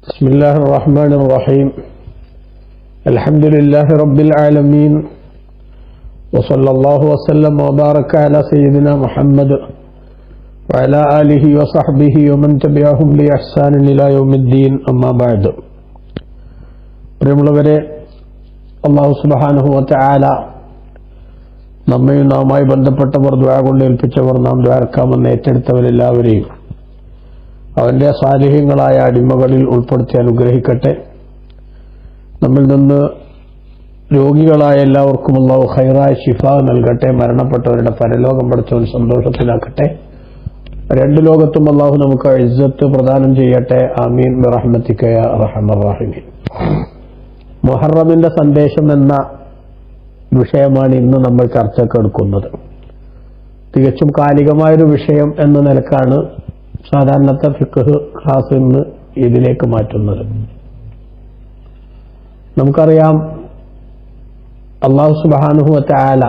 بسم الله الرحمن الرحيم الحمد لله رب العالمين وصلى الله وسلم وبارك على سيدنا محمد وعلى آله وصحبه ومن تبعهم بإحسان إلى يوم الدين أما بعد. പ്രിയമുള്ളവരെ, അല്ലാഹു സുബ്ഹാനഹു വ തആല നമ്മയും നാമായി ബന്ധപ്പെട്ടവർ ദുആ കൊണ്ട് ഏൽപ്പിച്ചവർ നാം ദുആർക്കാമെന്ന് ഏറ്റെടുത്തവരെല്ലാവരെയും അവന്റെ സാലിഹ്യങ്ങളായ അടിമകളിൽ ഉൾപ്പെടുത്തി അനുഗ്രഹിക്കട്ടെ. നമ്മിൽ നിന്ന് രോഗികളായ എല്ലാവർക്കും അല്ലാഹു ഖൈറായ ശിഫ നൽകട്ടെ. മരണപ്പെട്ടവരുടെ പരലോകം പടച്ചവൻ സന്തോഷത്തിലാക്കട്ടെ. രണ്ട് ലോകത്തും അല്ലാഹു നമുക്ക് ഇസ്സത്ത് പ്രദാനം ചെയ്യട്ടെ. ആമീൻ ബിറഹ്മതിക യാ അർഹമർ റഹീമീൻ. മുഹറമിന്റെ സന്ദേശം എന്ന വിഷയമാണ് ഇന്ന് നമ്മൾ ചർച്ചക്കെടുക്കുന്നത്. തികച്ചും കാലികമായൊരു വിഷയം എന്ന നിലക്കാണ് സാധാരണത്തെ ഫിഖ് ക്ലാസ് ഇന്ന് ഇതിലേക്ക് മാറ്റുന്നത്. നമുക്കറിയാം, അല്ലാഹു സുബ്ഹാനഹു വ തആല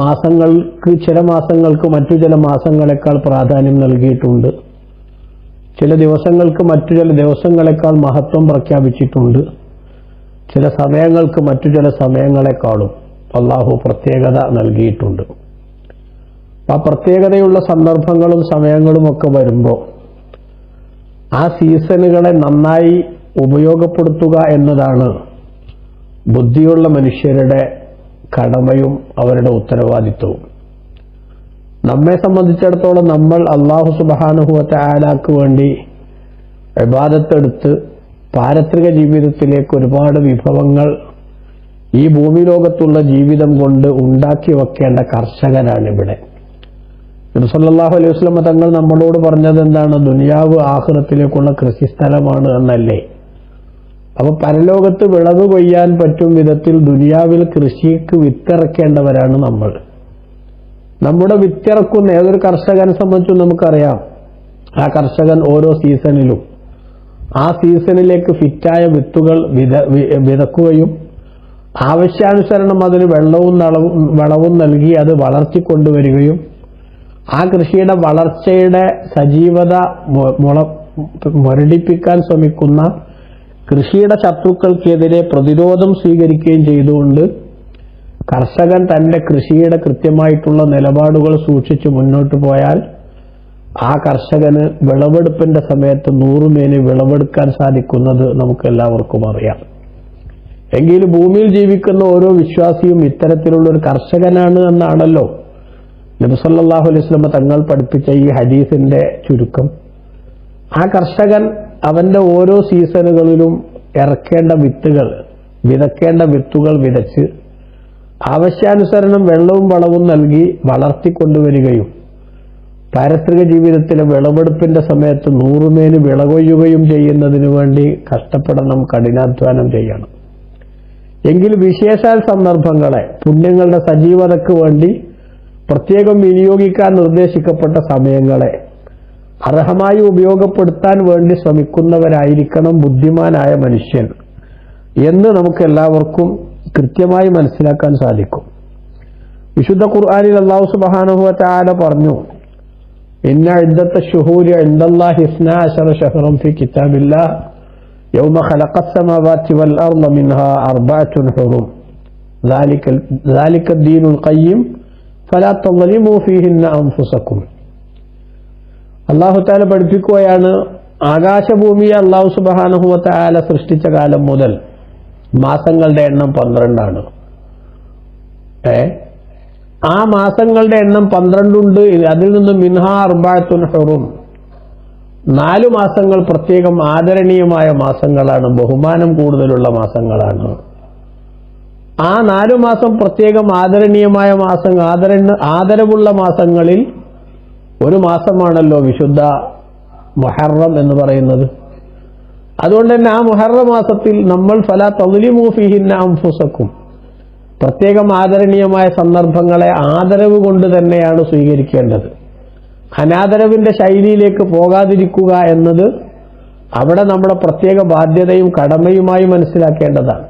മാസങ്ങൾക്ക്, ചില മാസങ്ങൾക്ക് മറ്റു ചില മാസങ്ങളെക്കാൾ പ്രാധാന്യം നൽകിയിട്ടുണ്ട്. ചില ദിവസങ്ങൾക്ക് മറ്റു ചില ദിവസങ്ങളെക്കാൾ മഹത്വം പ്രഖ്യാപിച്ചിട്ടുണ്ട്. ചില സമയങ്ങൾക്ക് മറ്റു ചില സമയങ്ങളെക്കാളും അല്ലാഹു പ്രത്യേകത നൽകിയിട്ടുണ്ട്. ആ പ്രത്യേകതയുള്ള സന്ദർഭങ്ങളും സമയങ്ങളും ഒക്കെ വരുമ്പോൾ ആ സീസണുകളെ നന്നായി ഉപയോഗപ്പെടുത്തുക എന്നതാണ് ബുദ്ധിയുള്ള മനുഷ്യരുടെ കടമയും അവരുടെ ഉത്തരവാദിത്വവും. നമ്മെ സംബന്ധിച്ചിടത്തോളം നമ്മൾ അല്ലാഹു സുബ്ഹാനഹു വ തആലക്ക് വേണ്ടി ഇബാദത്തെടുത്ത് പാരത്രിക ജീവിതത്തിലേക്ക് ഒരുപാട് വിഭവങ്ങൾ ഈ ഭൂമി ലോകത്തുള്ള ജീവിതം കൊണ്ട് ഉണ്ടാക്കി വെക്കേണ്ട കർഷകനാണ് ഇവിടെ. നബി സല്ലല്ലാഹു അലൈഹി വസല്ലം തങ്ങൾ നമ്മളോട് പറഞ്ഞത് എന്താണ്? ദുനിയാവ് ആഖിറത്തിലേക്കുള്ള കൃഷിസ്ഥലമാണ് എന്നല്ലേ. അപ്പൊ പരലോകത്ത് വിളവ് കൊയ്യാൻ പറ്റും വിധത്തിൽ ദുനിയാവിൽ കൃഷിക്ക് വിത്തിറക്കേണ്ടവരാണ് നമ്മൾ. നമ്മുടെ വിത്തിറക്കുന്ന ഏതൊരു കർഷകനെ സംബന്ധിച്ചും നമുക്കറിയാം, ആ കർഷകൻ ഓരോ സീസണിലും ആ സീസണിലേക്ക് ഫിറ്റായ വിത്തുകൾ വിതക്കുകയും ആവശ്യാനുസരണം അതിന് വളവും നൽകി അത് വളർത്തിക്കൊണ്ടുവരികയും ആ കൃഷിയുടെ വളർച്ചയുടെ സജീവത മുരടിപ്പിക്കാൻ ശ്രമിക്കുന്ന കൃഷിയുടെ ശത്രുക്കൾക്കെതിരെ പ്രതിരോധം സ്വീകരിക്കുകയും ചെയ്തുകൊണ്ട് കർഷകൻ തന്റെ കൃഷിയുടെ കൃത്യമായിട്ടുള്ള നിലപാടുകൾ സൂക്ഷിച്ച് മുന്നോട്ട് പോയാൽ ആ കർഷകന് വിളവെടുപ്പിന്റെ സമയത്ത് 100 മേനി വിളവെടുക്കാൻ സാധിക്കുന്നത് നമുക്ക് എല്ലാവർക്കും അറിയാം. എങ്കിലും ഭൂമിയിൽ ജീവിക്കുന്ന ഓരോ വിശ്വാസിയും ഇത്തരത്തിലുള്ള ഒരു കർഷകനാണ് എന്നാണല്ലോ നബി സല്ലല്ലാഹു അലൈഹി വസല്ലം തങ്ങൾ പഠിപ്പിച്ച ഈ ഹദീസിന്റെ ചുരുക്കം. ആ കർഷകൻ അവന്റെ ഓരോ സീസണുകളിലും ഇറക്കേണ്ട വിത്തുകൾ, വിതക്കേണ്ട വിത്തുകൾ വിതച്ച് ആവശ്യാനുസരണം വെള്ളവും വളവും നൽകി വളർത്തിക്കൊണ്ടുവരികയും പാരത്രിക ജീവിതത്തിലെ വിളവെടുപ്പിന്റെ സമയത്ത് 100 മേനി വിളകൊയ്യുകയും ചെയ്യുന്നതിനു വേണ്ടി കഷ്ടപ്പെടണം, കഠിനാധ്വാനം ചെയ്യണം. എങ്കിൽ വിശേഷാൽ സന്ദർഭങ്ങളെ, പുണ്യങ്ങളുടെ സജീവതയ്ക്ക് വേണ്ടി പ്രത്യേകം വിനിയോഗിക്കാൻ നിർദ്ദേശിക്കപ്പെട്ട സമയങ്ങളെ അർഹമായി ഉപയോഗപ്പെടുത്താൻ വേണ്ടി ശ്രമിക്കുന്നവരായിരിക്കണം ബുദ്ധിമാനായ മനുഷ്യൻ എന്ന് നമുക്ക് എല്ലാവർക്കും കൃത്യമായി മനസ്സിലാക്കാൻ സാധിക്കും. വിശുദ്ധ ഖുർആനിൽ അല്ലാഹു സുബ്ഹാനഹു വ തആല പറഞ്ഞു, ഇന്ന ഇദ്ദത്ത ശുഹൂരി ഇൻദല്ലാഹി 12 ശഹ്റൻ ഫീ കിതാബില്ലാഹ് യൗമ ഖലഖസ് സമാവാതി വൽ അർള മിൻഹാ 4 ഹുറും ദാലിക ദീനുൽ ഖയ്യിം ഫലാ തദ്ലിമൂ ഫീഹിന്ന അൻഫുസകും. അല്ലാഹു തആല പഠിപ്പിക്കുകയാണ്, ആകാശഭൂമിയെ അല്ലാഹു സുബ്ഹാനഹു വ തആല സൃഷ്ടിച്ച കാലം മുതൽ മാസങ്ങളുടെ എണ്ണം 12 ആണ്. ആ മാസങ്ങളുടെ എണ്ണം 12 ഉണ്ട്. അതിൽ നിന്ന് മിൻഹാ 4 ഹുറും, 4 മാസങ്ങൾ പ്രത്യേകം ആദരണീയമായ മാസങ്ങളാണ്, ബഹുമാനം കൂടുതലുള്ള മാസങ്ങളാണ്. ആ 4 മാസം പ്രത്യേകം ആദരണീയമായ മാസം, ആദരവുള്ള മാസങ്ങളിൽ ഒരു മാസമാണല്ലോ വിശുദ്ധ മുഹറം എന്ന് പറയുന്നത്. അതുകൊണ്ട് തന്നെ ആ മുഹറം മാസത്തിൽ നമ്മൾ ഫലാ തദ്ലിമൂ ഫീഹിന്ന അൻഫുസകും, പ്രത്യേകം ആദരണീയമായ സന്ദർഭങ്ങളെ ആദരവ് കൊണ്ട് തന്നെയാണ് സ്വീകരിക്കേണ്ടത്. അനാദരവിന്റെ ശൈലിയിലേക്ക് പോകാതിരിക്കുക എന്നത് അവിടെ നമ്മുടെ പ്രത്യേക ബാധ്യതയും കടമയുമായി മനസ്സിലാക്കേണ്ടതാണ്.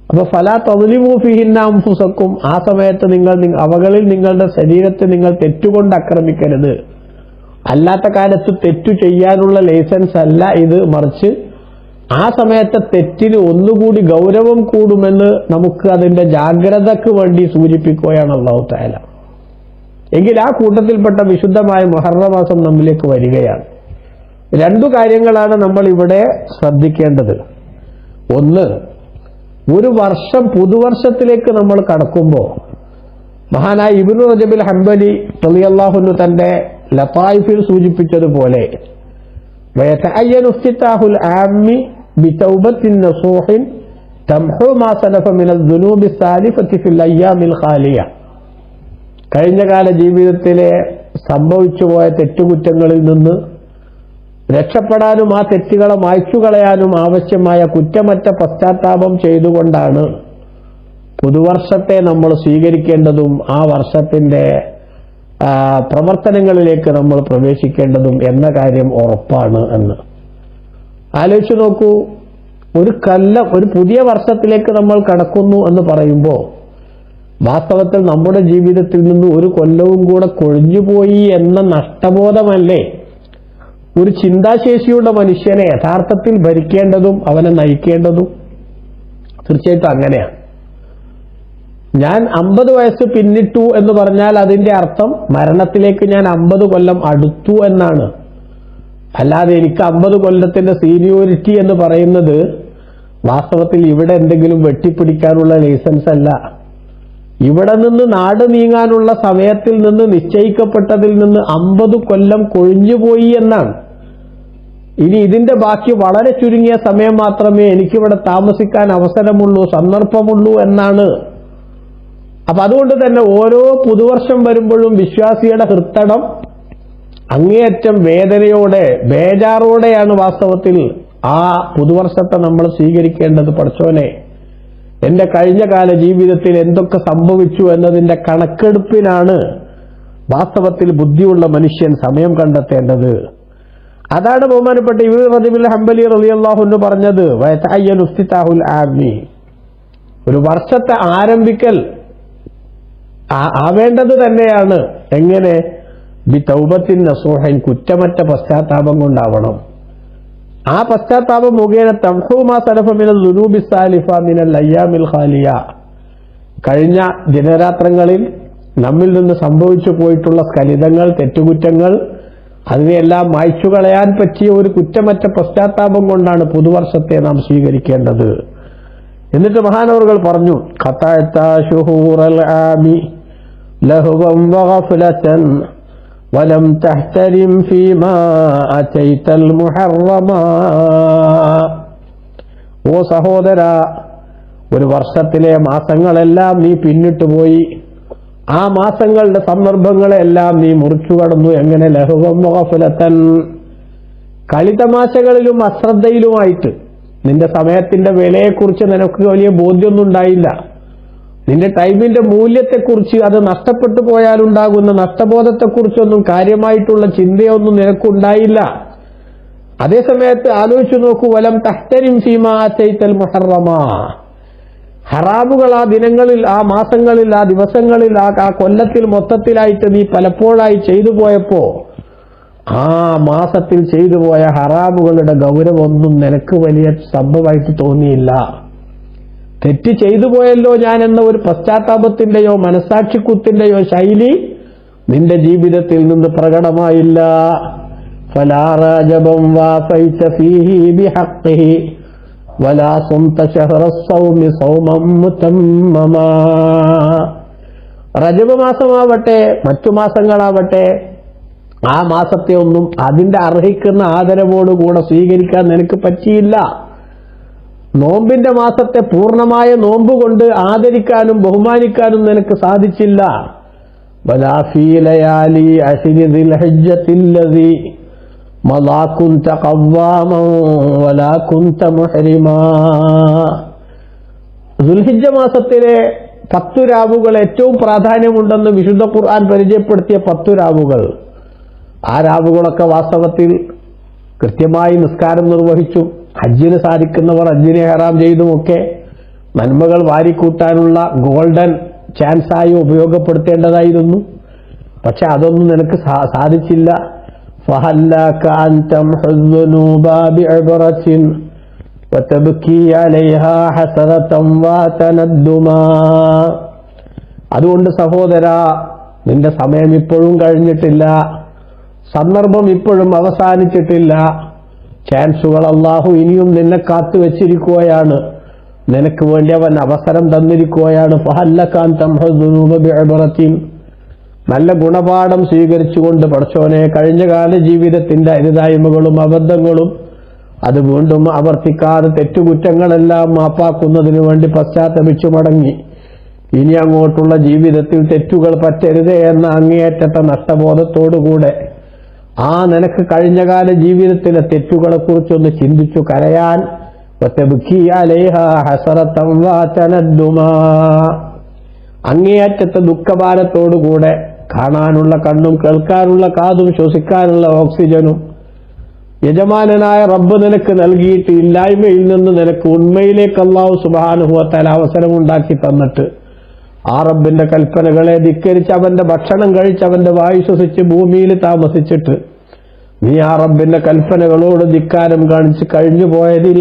അപ്പൊ ഫലാ തദ്ലിമൂ ഫീഹിന്ന അൻഫുസകും, ആ സമയത്ത് അവകളിൽ നിങ്ങളുടെ ശരീരത്തെ നിങ്ങൾ തെറ്റുകൊണ്ട് ആക്രമിക്കരുത്. അല്ലാത്ത കാലത്ത് തെറ്റു ചെയ്യാനുള്ള ലൈസൻസ് അല്ല ഇത്, മറിച്ച് ആ സമയത്തെ തെറ്റിന് ഒന്നുകൂടി ഗൗരവം കൂടുമെന്ന് നമുക്ക് അതിന്റെ ജാഗ്രതയ്ക്ക് വേണ്ടി സൂചിപ്പിക്കുകയാണ് അല്ലാഹു തആല. എങ്കിൽ ആ കൂട്ടത്തിൽപ്പെട്ട വിശുദ്ധമായ മുഹറം മാസം നമ്മിലേക്ക് വരികയാണ്. രണ്ടു കാര്യങ്ങളാണ് നമ്മൾ ഇവിടെ ശ്രദ്ധിക്കേണ്ടത്. ഒന്ന്, ഒരു വർഷം പുതുവർഷത്തിലേക്ക് നമ്മൾ കടക്കുമ്പോൾ മഹാനായ ഇബ്നു റജബിൽ ഹംബലി റളിയല്ലാഹു അൻഹു തന്റെ ലതായിഫിൽ സൂചിപ്പിച്ചതുപോലെ വയതഅയ്യനു ഇഫ്തിതാഹുൽ ആമ്മി ബിതൗബത്തിൻ നസൂഹിൻ തംഹു മാ സലഫ മിനൽ ദുനൂബി സാലിഫത്തി ഫിൽ അയ്യാമിൽ ഖാലിയ, കഴിഞ്ഞ കാല ജീവിതത്തിലെ സംഭവിച്ചുപോയ തെറ്റുകുറ്റങ്ങളിൽ നിന്ന് രക്ഷപ്പെടാനും ആ തെറ്റുകളെ മായ്ച്ചു കളയാനും ആവശ്യമായ കുറ്റമറ്റ പശ്ചാത്താപം ചെയ്തുകൊണ്ടാണ് പുതുവർഷത്തെ നമ്മൾ സ്വീകരിക്കേണ്ടതും ആ വർഷത്തിന്റെ പ്രവർത്തനങ്ങളിലേക്ക് നമ്മൾ പ്രവേശിക്കേണ്ടതും എന്ന കാര്യം ഉറപ്പാണ് എന്ന് ആലോചിച്ചു നോക്കൂ. ഒരു പുതിയ വർഷത്തിലേക്ക് നമ്മൾ കടക്കുന്നു എന്ന് പറയുമ്പോൾ വാസ്തവത്തിൽ നമ്മുടെ ജീവിതത്തിൽ നിന്ന് ഒരു കൊല്ലവും കൂടെ കൊഴിഞ്ഞുപോയി എന്ന നഷ്ടബോധമല്ലേ ഒരു ചിന്താശേഷിയുള്ള മനുഷ്യനെ യഥാർത്ഥത്തിൽ ഭരിക്കേണ്ടതും അവനെ നയിക്കേണ്ടതും? തീർച്ചയായിട്ടും അങ്ങനെയാണ്. ഞാൻ 50 വയസ്സ് പിന്നിട്ടു എന്ന് പറഞ്ഞാൽ അതിന്റെ അർത്ഥം മരണത്തിലേക്ക് ഞാൻ 50 കൊല്ലം അടുത്തു എന്നാണ്. അല്ലാതെ എനിക്ക് 50 കൊല്ലത്തിന്റെ സീനിയോറിറ്റി എന്ന് പറയുന്നത് വാസ്തവത്തിൽ ഇവിടെ എന്തെങ്കിലും വെട്ടിപ്പിടിക്കാനുള്ള ലൈസൻസ് അല്ല. ഇവിടെ നിന്ന് നാട് നീങ്ങാനുള്ള സമയത്തിൽ നിന്ന് നിശ്ചയിക്കപ്പെട്ടതിൽ നിന്ന് 50 കൊല്ലം കൊഴിഞ്ഞുപോയി എന്നാണ്. ഇനി ഇതിന്റെ ബാക്കി വളരെ ചുരുങ്ങിയ സമയം മാത്രമേ എനിക്കിവിടെ താമസിക്കാൻ അവസരമുള്ളൂ, സന്ദർഭമുള്ളൂ എന്നാണ്. അപ്പൊ അതുകൊണ്ട് തന്നെ ഓരോ പുതുവർഷം വരുമ്പോഴും വിശ്വാസിയുടെ ഹൃത്തടം അങ്ങേയറ്റം വേദനയോടെ ബേജാറോടെയാണ് വാസ്തവത്തിൽ ആ പുതുവർഷത്തെ നമ്മൾ സ്വീകരിക്കേണ്ടത്. പഠിച്ചോനെ, എന്റെ കഴിഞ്ഞ കാല ജീവിതത്തിൽ എന്തൊക്കെ സംഭവിച്ചു എന്നതിന്റെ കണക്കെടുപ്പിനാണ് വാസ്തവത്തിൽ ബുദ്ധിയുള്ള മനുഷ്യൻ സമയം കണ്ടെത്തേണ്ടത്. അതാണ് ബഹുമാനപ്പെട്ട ഇബ്നു റജബിൽ ഹംബലി റളിയല്ലാഹു അൻഹു പറഞ്ഞത്, വയതഅയ്യനു ഇഫ്തിതാഹുൽ ആമ്മി, ഒരു വർഷത്തെ ആരംഭിക്കൽ ആവേണ്ടത് തന്നെയാണ്. എങ്ങനെ? ബിതൗബത്തിൻ നസൂഹിൻ, കുറ്റമറ്റ പശ്ചാത്താപം കൊണ്ടാവണം. ആ പശ്ചാത്താപം മുഖേന തംഹു മാ സലഫ മിനൽ ദുനൂബി സാലിഫ മിനൽ അയ്യാമിൽ ഖാലിയ, കഴിഞ്ഞ ദിനരാത്രങ്ങളിൽ നമ്മിൽ നിന്ന് സംഭവിച്ചു പോയിട്ടുള്ള സ്ഖലിതങ്ങൾ, തെറ്റുകുറ്റങ്ങൾ, അതിനെയെല്ലാം മായ്ച്ചു കളയാൻ പറ്റിയ ഒരു കുറ്റമറ്റ പശ്ചാത്താപം കൊണ്ടാണ് പുതുവർഷത്തെ നാം സ്വീകരിക്കേണ്ടത്. എന്നിട്ട് മഹാനവറുകൾ പറഞ്ഞു, ഖതഅത ശുഹൂറൽ ആമി ലഹവൻ വഗഫലതൻ വലം തഹ്തരിം ഫീമാ അതൈതൽ മുഹറമാ. ഓ സഹോദര, ഒരു വർഷത്തിലെ മാസങ്ങളെല്ലാം നീ പിന്നിട്ടുപോയി. ആ മാസങ്ങളുടെ സന്ദർഭങ്ങളെല്ലാം നീ മുറിച്ചു കടന്നു. എങ്ങനെ? ലഹവൻ വഗഫലതൻ, കളിതമാശകളിലും അശ്രദ്ധയിലുമായിട്ട്. നിന്റെ സമയത്തിന്റെ വിലയെക്കുറിച്ച് നിനക്ക് വലിയ ബോധ്യമൊന്നും ഉണ്ടായില്ല. നിന്റെ ടൈമിന്റെ മൂല്യത്തെക്കുറിച്ച്, അത് നഷ്ടപ്പെട്ടു പോയാലുണ്ടാകുന്ന നഷ്ടബോധത്തെക്കുറിച്ചൊന്നും കാര്യമായിട്ടുള്ള ചിന്തയൊന്നും നിനക്കുണ്ടായില്ല. അതേസമയത്ത് ആലോചിച്ചു നോക്കൂ, വലം തഹ്തരിം ഫീമാ അതൈതൽ മുഹറമാ, ഹറാമുകൾ ആ ദിനങ്ങളിൽ, ആ മാസങ്ങളിൽ, ആ ദിവസങ്ങളിൽ, ആ കൊല്ലത്തിൽ മൊത്തത്തിലായിട്ട് നീ പലപ്പോഴായി ചെയ്തു പോയപ്പോ ആ മാസത്തിൽ ചെയ്തു പോയ ഹറാമുകളുടെ ഗൗരവമൊന്നും നിനക്ക് വലിയ സംഭവമായിട്ട് തോന്നിയില്ല. തെറ്റ് ചെയ്തു പോയല്ലോ ഞാൻ എന്ന ഒരു പശ്ചാത്താപത്തിന്റെയോ മനസാക്ഷിക്കുത്തിന്റെയോ ശൈലി നിന്റെ ജീവിതത്തിൽ നിന്ന് പ്രകടമായില്ല. ഫലാ റജബൻ വാഫൈത ഫീഹി ബിഹഖ്ഖിഹി വലാ സുംത ശഹ്റസ് സൗമി സൗമൻ മുതമ്മമാ. റജബ് മാസമാവട്ടെ മറ്റു മാസങ്ങളാവട്ടെ, ആ മാസത്തെ ഒന്നും അതിന്റെ അർഹിക്കുന്ന ആദരവോടുകൂടെ സ്വീകരിക്കാൻ നിനക്ക് പറ്റിയില്ല. നോമ്പിന്റെ മാസത്തെ പൂർണ്ണമായ നോമ്പ് കൊണ്ട് ആദരിക്കാനും ബഹുമാനിക്കാനും നിനക്ക് സാധിച്ചില്ല. വലാ ഫീ ലയാലി അശ്രി ദിൽ ഹജ്ജത്തില്ലദി മളാ കുൻത ഖവ്വാമൻ വലാ കുൻത മുഹ്രിമാ. ദുൽഹിജ്ജ മാസത്തിലെ 10 രാവുകൾ ഏറ്റവും പ്രാധാന്യമുണ്ടെന്ന് വിശുദ്ധ ഖുർആൻ പരിചയപ്പെടുത്തിയ 10 രാവുകൾ, ആ രാവുകളൊക്കെ വാസ്തവത്തിൽ കൃത്യമായി നിസ്കാരം നിർവഹിച്ചു, ഹജ്ജിന് സാധിക്കുന്നവർ ഹജ്ജിനെ ഹറാം ചെയ്തുമൊക്കെ നന്മകൾ വാരിക്കൂട്ടാനുള്ള ഗോൾഡൻ ചാൻസായി ഉപയോഗപ്പെടുത്തേണ്ടതായിരുന്നു. പക്ഷെ അതൊന്നും നിനക്ക് സാധിച്ചില്ല. فهلاك أن تمحو الذنوب بعبرة وتبكي عليها حسرة وتندما. അതുകൊണ്ട് സഹോദര, നിന്റെ സമയം ഇപ്പോഴും കഴിഞ്ഞിട്ടില്ല, സന്ദർഭം ഇപ്പോഴും അവസാനിച്ചിട്ടില്ല. ചാൻസുകൾ അല്ലാഹു ഇനിയും നിന്നെ കാത്തു വെച്ചിരിക്കുകയാണ്. നിനക്ക് വേണ്ടി അവൻ അവസരം തന്നിരിക്കുകയാണ്. ഫഹല്ലകാൻ തംഹു ദുനൂബ ബിഇബ്റത്തിൻ, നല്ല ഗുണപാഠം സ്വീകരിച്ചുകൊണ്ട് പടച്ചോനെ കഴിഞ്ഞകാല ജീവിതത്തിന്റെ അരുതായ്മകളും അബദ്ധങ്ങളും അത് വീണ്ടും ആവർത്തിക്കാതെ തെറ്റുകുറ്റങ്ങളെല്ലാം മാപ്പാക്കുന്നതിനു വേണ്ടി പശ്ചാത്തപിച്ചു മടങ്ങി ഇനി അങ്ങോട്ടുള്ള ജീവിതത്തിൽ തെറ്റുകൾ പറ്റരുതേ എന്ന അങ്ങേയറ്റത്തെ നഷ്ടബോധത്തോടുകൂടെ നിനക്ക് കഴിഞ്ഞകാല ജീവിതത്തിലെ തെറ്റുകളെ കുറിച്ചൊന്ന് ചിന്തിച്ചു കരയാൻ അങ്ങേയറ്റത്തെ ദുഃഖഭാരത്തോടുകൂടെ കാണാനുള്ള കണ്ണും കേൾക്കാനുള്ള കാതും ശ്വസിക്കാനുള്ള ഓക്സിജനും യജമാനനായ റബ്ബ് നിനക്ക് നൽകിയിട്ട് ഇല്ലായ്മയിൽ നിന്ന് നിനക്ക് ഉണ്മയിലേക്ക് അല്ലാഹു സുബ്ഹാനഹു വ തആല അവസരമുണ്ടാക്കി തന്നിട്ട് ആ റബ്ബിന്റെ കൽപ്പനകളെ ധിക്കരിച്ച് അവന്റെ ഭക്ഷണം കഴിച്ച് അവന്റെ വായു ശ്വസിച്ച് ഭൂമിയിൽ താമസിച്ചിട്ട് നീ ആ റബ്ബിന്റെ കൽപ്പനകളോട് ധിക്കാരം കാണിച്ച് കഴിഞ്ഞു പോയതിൽ